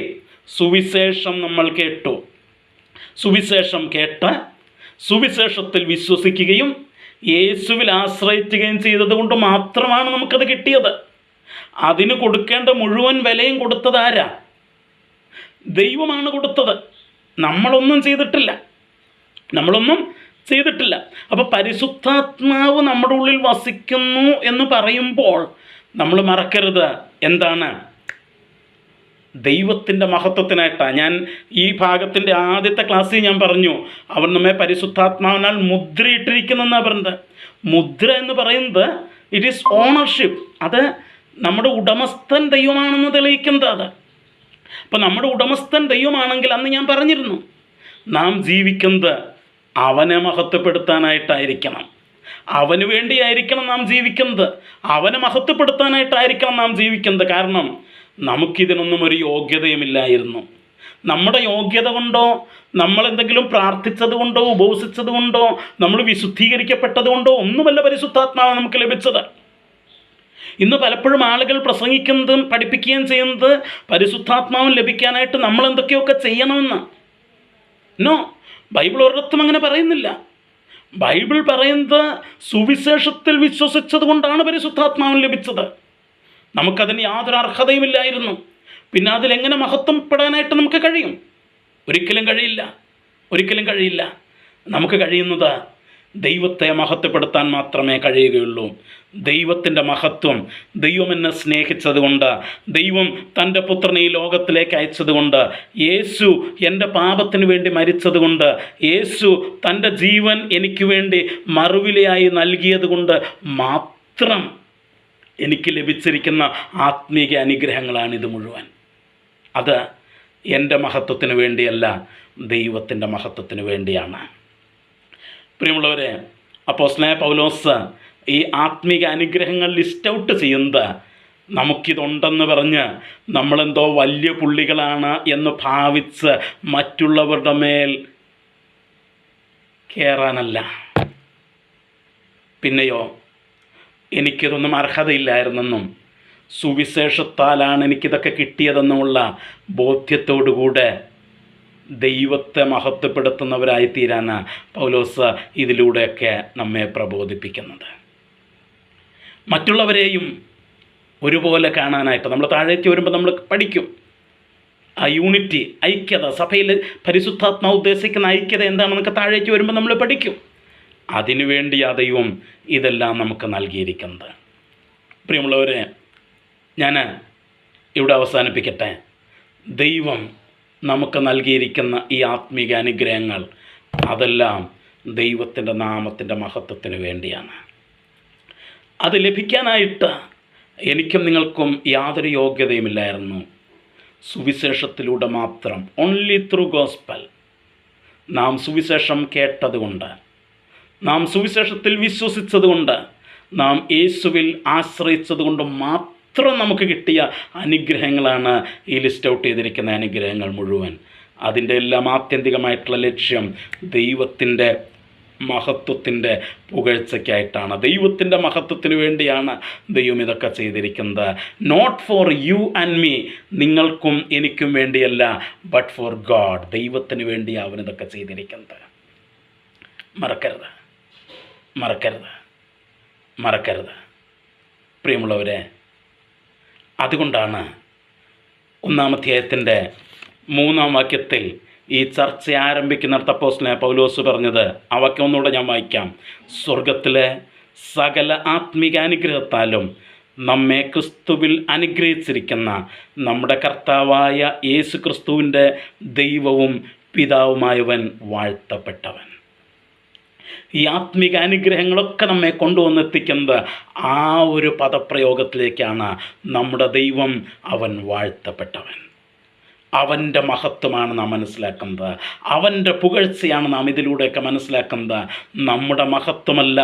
സുവിശേഷം നമ്മൾ കേട്ടു. സുവിശേഷം കേട്ട് സുവിശേഷത്തിൽ വിശ്വസിക്കുകയും യേശുവിൽ ആശ്രയിക്കുകയും ചെയ്തതുകൊണ്ട് മാത്രമാണ് നമുക്കത് കിട്ടിയത്. അതിന് കൊടുക്കേണ്ട മുഴുവൻ വിലയും കൊടുത്തത് ആരാ? ദൈവമാണ് കൊടുത്തത്. നമ്മളൊന്നും ചെയ്തിട്ടില്ല. അപ്പോൾ പരിശുദ്ധാത്മാവ് നമ്മുടെ ഉള്ളിൽ വസിക്കുന്നു എന്ന് പറയുമ്പോൾ നമ്മൾ മറക്കരുത്, എന്താണ്? ദൈവത്തിൻ്റെ മഹത്വത്തിനായിട്ടാണ്. ഞാൻ ഈ ഭാഗത്തിൻ്റെ ആദ്യത്തെ ക്ലാസ്സിൽ ഞാൻ പറഞ്ഞു, അവൻ നമ്മെ പരിശുദ്ധാത്മാവിനാൽ മുദ്രയിട്ടിരിക്കുന്നെന്നാണ് പറയുന്നത്. മുദ്ര എന്ന് പറയുന്നത് ഇറ്റ് ഈസ് ഓണർഷിപ്പ്. അത് നമ്മുടെ ഉടമസ്ഥൻ ദൈവമാണെന്ന് തെളിയിക്കുന്നത്. അത് അപ്പോൾ നമ്മുടെ ഉടമസ്ഥൻ ദൈവമാണെങ്കിൽ അന്ന് ഞാൻ പറഞ്ഞിരുന്നു, നാം ജീവിക്കുന്നത് അവനെ മഹത്വപ്പെടുത്താനായിട്ടായിരിക്കണം, അവന് വേണ്ടിയായിരിക്കണം നാം ജീവിക്കുന്നത്, അവനെ മഹത്വപ്പെടുത്താനായിട്ടായിരിക്കണം നാം ജീവിക്കുന്നത്. കാരണം നമുക്കിതിനൊന്നും ഒരു യോഗ്യതയുമില്ലായിരുന്നു. നമ്മുടെ യോഗ്യത കൊണ്ടോ, നമ്മളെന്തെങ്കിലും പ്രാർത്ഥിച്ചത് കൊണ്ടോ, ഉപവസിച്ചത് കൊണ്ടോ, നമ്മൾ വിശുദ്ധീകരിക്കപ്പെട്ടത് കൊണ്ടോ ഒന്നുമല്ല പരിശുദ്ധാത്മാവ് നമുക്ക് ലഭിച്ചത്. ഇന്ന് പലപ്പോഴും ആളുകൾ പ്രസംഗിക്കുന്നതും പഠിപ്പിക്കുകയും ചെയ്യുന്നത് പരിശുദ്ധാത്മാവും ലഭിക്കാനായിട്ട് നമ്മൾ എന്തൊക്കെയൊക്കെ ചെയ്യണമെന്ന്. നോ, ബൈബിൾ ഒരിടത്തും അങ്ങനെ പറയുന്നില്ല. ബൈബിൾ പറയുന്നത് സുവിശേഷത്തിൽ വിശ്വസിച്ചത് കൊണ്ടാണ് പരിശുദ്ധാത്മാവൻ ലഭിച്ചത്. നമുക്കതിന് യാതൊരു അർഹതയുമില്ലായിരുന്നു. പിന്നെ അതിലെങ്ങനെ മഹത്വപ്പെടാനായിട്ട് നമുക്ക് കഴിയും? ഒരിക്കലും കഴിയില്ല. നമുക്ക് കഴിയുന്നത് ദൈവത്തെ മഹത്വപ്പെടുത്താൻ മാത്രമേ കഴിയുകയുള്ളൂ. ദൈവത്തിൻ്റെ മഹത്വം, ദൈവം എന്നെ സ്നേഹിച്ചതുകൊണ്ട്, ദൈവം തൻ്റെ പുത്രനെ ഈ ലോകത്തിലേക്ക് അയച്ചതുകൊണ്ട്, യേശു എൻ്റെ പാപത്തിന് വേണ്ടി മരിച്ചതുകൊണ്ട്, യേശു തൻ്റെ ജീവൻ എനിക്ക് വേണ്ടി മറുവിലയായി നൽകിയതുകൊണ്ട് മാത്രം എനിക്ക് ലഭിച്ചിരിക്കുന്ന ആത്മീയ അനുഗ്രഹങ്ങളാണിത് മുഴുവൻ. അത് എൻ്റെ മഹത്വത്തിന് വേണ്ടിയല്ല, ദൈവത്തിൻ്റെ മഹത്വത്തിന് വേണ്ടിയാണ്. പ്രിയമുള്ളവരെ, അപ്പോസ്തലനായ പൗലോസ് ഈ ആത്മീക അനുഗ്രഹങ്ങൾ ലിസ്റ്റ് ഔട്ട് ചെയ്യുന്നത് നമുക്കിതുണ്ടെന്ന് പറഞ്ഞ് നമ്മളെന്തോ വലിയ പുള്ളികളാണ് എന്ന് ഭാവിച്ച് മറ്റുള്ളവരുടെ മേൽ കയറാനല്ല. പിന്നെയോ, എനിക്കിതൊന്നും അർഹതയില്ലായിരുന്നെന്നും സുവിശേഷത്താലാണ് എനിക്കിതൊക്കെ കിട്ടിയതെന്നുമുള്ള ബോധ്യത്തോടുകൂടെ ദൈവത്തെ മഹത്വപ്പെടുത്തുന്നവരായി തീരാനാണ് പൗലോസ് ഇതിലൂടെയൊക്കെ നമ്മെ പ്രബോധിപ്പിക്കുന്നത്. മറ്റുള്ളവരെയും ഒരുപോലെ കാണാനായിട്ട് നമ്മൾ താഴേക്ക് വരുമ്പോൾ നമ്മൾ പഠിക്കും. ആ യൂണിറ്റി, ഐക്യത, സഭയിൽ പരിശുദ്ധാത്മാവ് ഉദ്ദേശിക്കുന്ന ഐക്യത എന്താണെന്നൊക്കെ താഴേക്ക് വരുമ്പോൾ നമ്മൾ പഠിക്കും. അതിനുവേണ്ടി ആ ദൈവം ഇതെല്ലാം നമുക്ക് നൽകിയിരിക്കുന്നത്. പ്രിയമുള്ളവരെ, ഞാൻ ഇവിടെ അവസാനിപ്പിക്കട്ടെ. ദൈവം നമുക്ക് നൽകിയിരിക്കുന്ന ഈ ആത്മീക അനുഗ്രഹങ്ങൾ അതെല്ലാം ദൈവത്തിൻ്റെ നാമത്തിൻ്റെ മഹത്വത്തിന് വേണ്ടിയാണ്. അത് ലഭിക്കാനായിട്ട് എനിക്കും നിങ്ങൾക്കും യാതൊരു യോഗ്യതയുമില്ലായിരുന്നു. സുവിശേഷത്തിലൂടെ മാത്രം, ഓൺലി ത്രൂ ഗോസ്പൽ, നാം സുവിശേഷം കേട്ടതുകൊണ്ട്, നാം സുവിശേഷത്തിൽ വിശ്വസിച്ചതുകൊണ്ട്, നാം യേശുവിൽ ആശ്രയിച്ചതുകൊണ്ട് മാത്രം നമുക്ക് കിട്ടിയ അനുഗ്രഹങ്ങളാണ് ഈ ലിസ്റ്റ് ഔട്ട് ചെയ്തിരിക്കുന്ന അനുഗ്രഹങ്ങൾ മുഴുവൻ. അതിൻ്റെ എല്ലാം ആത്യന്തികമായിട്ടുള്ള ലക്ഷ്യം ദൈവത്തിൻ്റെ മഹത്വത്തിൻ്റെ പുകഴ്ചയ്ക്കായിട്ടാണ്. ദൈവത്തിൻ്റെ മഹത്വത്തിന് വേണ്ടിയാണ് ദൈവം ഇതൊക്കെ ചെയ്തിരിക്കുന്നത്. Not for you and me, നിങ്ങൾക്കും എനിക്കും വേണ്ടിയല്ല, ബട്ട് ഫോർ ഗോഡ്, ദൈവത്തിന് വേണ്ടിയാണ് അവനിതൊക്കെ ചെയ്തിരിക്കുന്നത്. മറക്കരുത് പ്രിയമുള്ളവരെ. അതുകൊണ്ടാണ് 1-ാം അധ്യായത്തിൻ്റെ 3-ാം വാക്യത്തിൽ ഈ ചർച്ച ആരംഭിക്കുന്നിടത്ത് അപ്പോസ്തലനായ പൗലോസ് പറഞ്ഞത്, ആ വാക്യം ഒന്നുകൂടെ ഞാൻ വായിക്കാം. സ്വർഗത്തിലെ സകല ആത്മീക അനുഗ്രഹത്താലും നമ്മെ ക്രിസ്തുവിൽ അനുഗ്രഹിച്ചിരിക്കുന്ന നമ്മുടെ കർത്താവായ യേശു ക്രിസ്തുവിൻ്റെ ദൈവവും പിതാവുമായവൻ വാഴ്ത്തപ്പെട്ടവൻ. ഈ ആത്മീക അനുഗ്രഹങ്ങളൊക്കെ നമ്മെ കൊണ്ടുവന്നെത്തിക്കുന്നത് ആ ഒരു പദപ്രയോഗത്തിലേക്കാണ്. നമ്മുടെ ദൈവം, അവൻ വാഴ്ത്തപ്പെട്ടവൻ. അവൻ്റെ മഹത്വമാണ് നാം മനസ്സിലാക്കുന്നത്, അവൻ്റെ പുകഴ്ചയാണ് നാം ഇതിലൂടെയൊക്കെ മനസ്സിലാക്കുന്നത്. നമ്മുടെ മഹത്വമല്ല,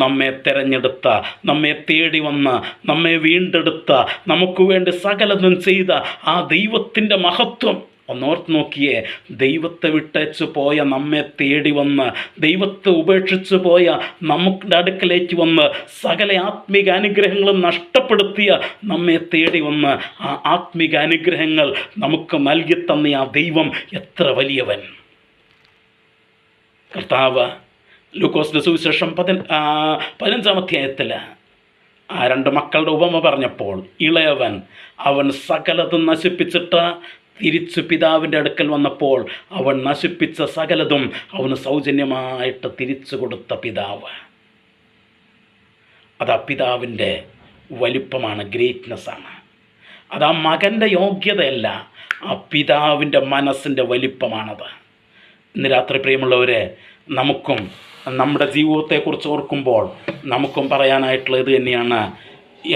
നമ്മെ തിരഞ്ഞെടുത്ത, നമ്മെ തേടി വന്ന്, നമ്മെ വീണ്ടെടുത്ത, നമുക്ക് വേണ്ടി സകലതും ചെയ്ത ആ ദൈവത്തിൻ്റെ മഹത്വം ഒന്നോർത്ത് നോക്കിയേ. ദൈവത്തെ വിട്ടേച്ച് പോയ നമ്മെ തേടി വന്ന്, ദൈവത്തെ ഉപേക്ഷിച്ച് പോയ നമ്മുടെ അടുക്കലേക്ക് വന്ന്, സകല ആത്മീക അനുഗ്രഹങ്ങളും നഷ്ടപ്പെടുത്തിയ നമ്മെ തേടി വന്ന് ആ ആത്മീക അനുഗ്രഹങ്ങൾ നമുക്ക് നൽകി തന്ന ആ ദൈവം എത്ര വലിയവൻ. കർത്താവ് ലൂക്കോസിൻ്റെ സുവിശേഷം 15-ാം അധ്യായത്തിൽ ആ 2 മക്കളുടെ ഉപമ പറഞ്ഞപ്പോൾ, ഇളയവൻ അവൻ സകലതും നശിപ്പിച്ചിട്ട് തിരിച്ച് പിതാവിൻ്റെ അടുക്കൽ വന്നപ്പോൾ അവൻ നശിപ്പിച്ച സകലതും അവന് സൗജന്യമായിട്ട് തിരിച്ചു കൊടുത്ത പിതാവ്. അത് ആ പിതാവിൻ്റെ വലിപ്പമാണ്, ഗ്രേറ്റ്നെസ്സാണ്. അത് ആ മകൻ്റെ യോഗ്യതയല്ല, ആ പിതാവിൻ്റെ മനസ്സിൻ്റെ വലിപ്പമാണത്. ഇന്ന് രാത്രി പ്രിയമുള്ളവരെ, നമുക്കും നമ്മുടെ ജീവിതത്തെക്കുറിച്ച് ഓർക്കുമ്പോൾ നമുക്കും പറയാനായിട്ടുള്ളത് ഇത് തന്നെയാണ്.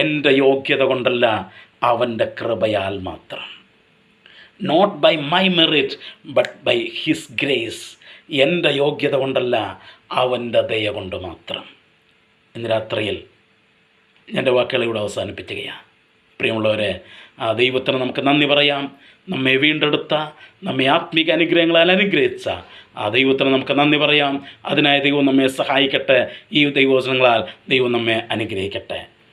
എൻ്റെ യോഗ്യത കൊണ്ടല്ല, അവൻ്റെ കൃപയാൽ മാത്രം. Not by my merit but by his grace. എൻ്റെ യോഗ്യത കൊണ്ടല്ല, അവൻ്റെ ദയ കൊണ്ട് മാത്രം. ഇന്ന് രാത്രിയിൽ എൻ്റെ വാക്കുകളെ ഇവിടെ അവസാനിപ്പിക്കുകയാണ്. പ്രിയമുള്ളവരെ, ആ ദൈവത്തിന് നമുക്ക് നന്ദി പറയാം. നമ്മെ വീണ്ടെടുത്ത, നമ്മെ ആത്മീക അനുഗ്രഹങ്ങളാൽ അനുഗ്രഹിച്ച ആ ദൈവത്തിന് നമുക്ക് നന്ദി പറയാം. അതിനായി ദൈവം നമ്മെ സഹായിക്കട്ടെ. ഈ ദൈവവചനങ്ങളാൽ ദൈവം നമ്മെ അനുഗ്രഹിക്കട്ടെ.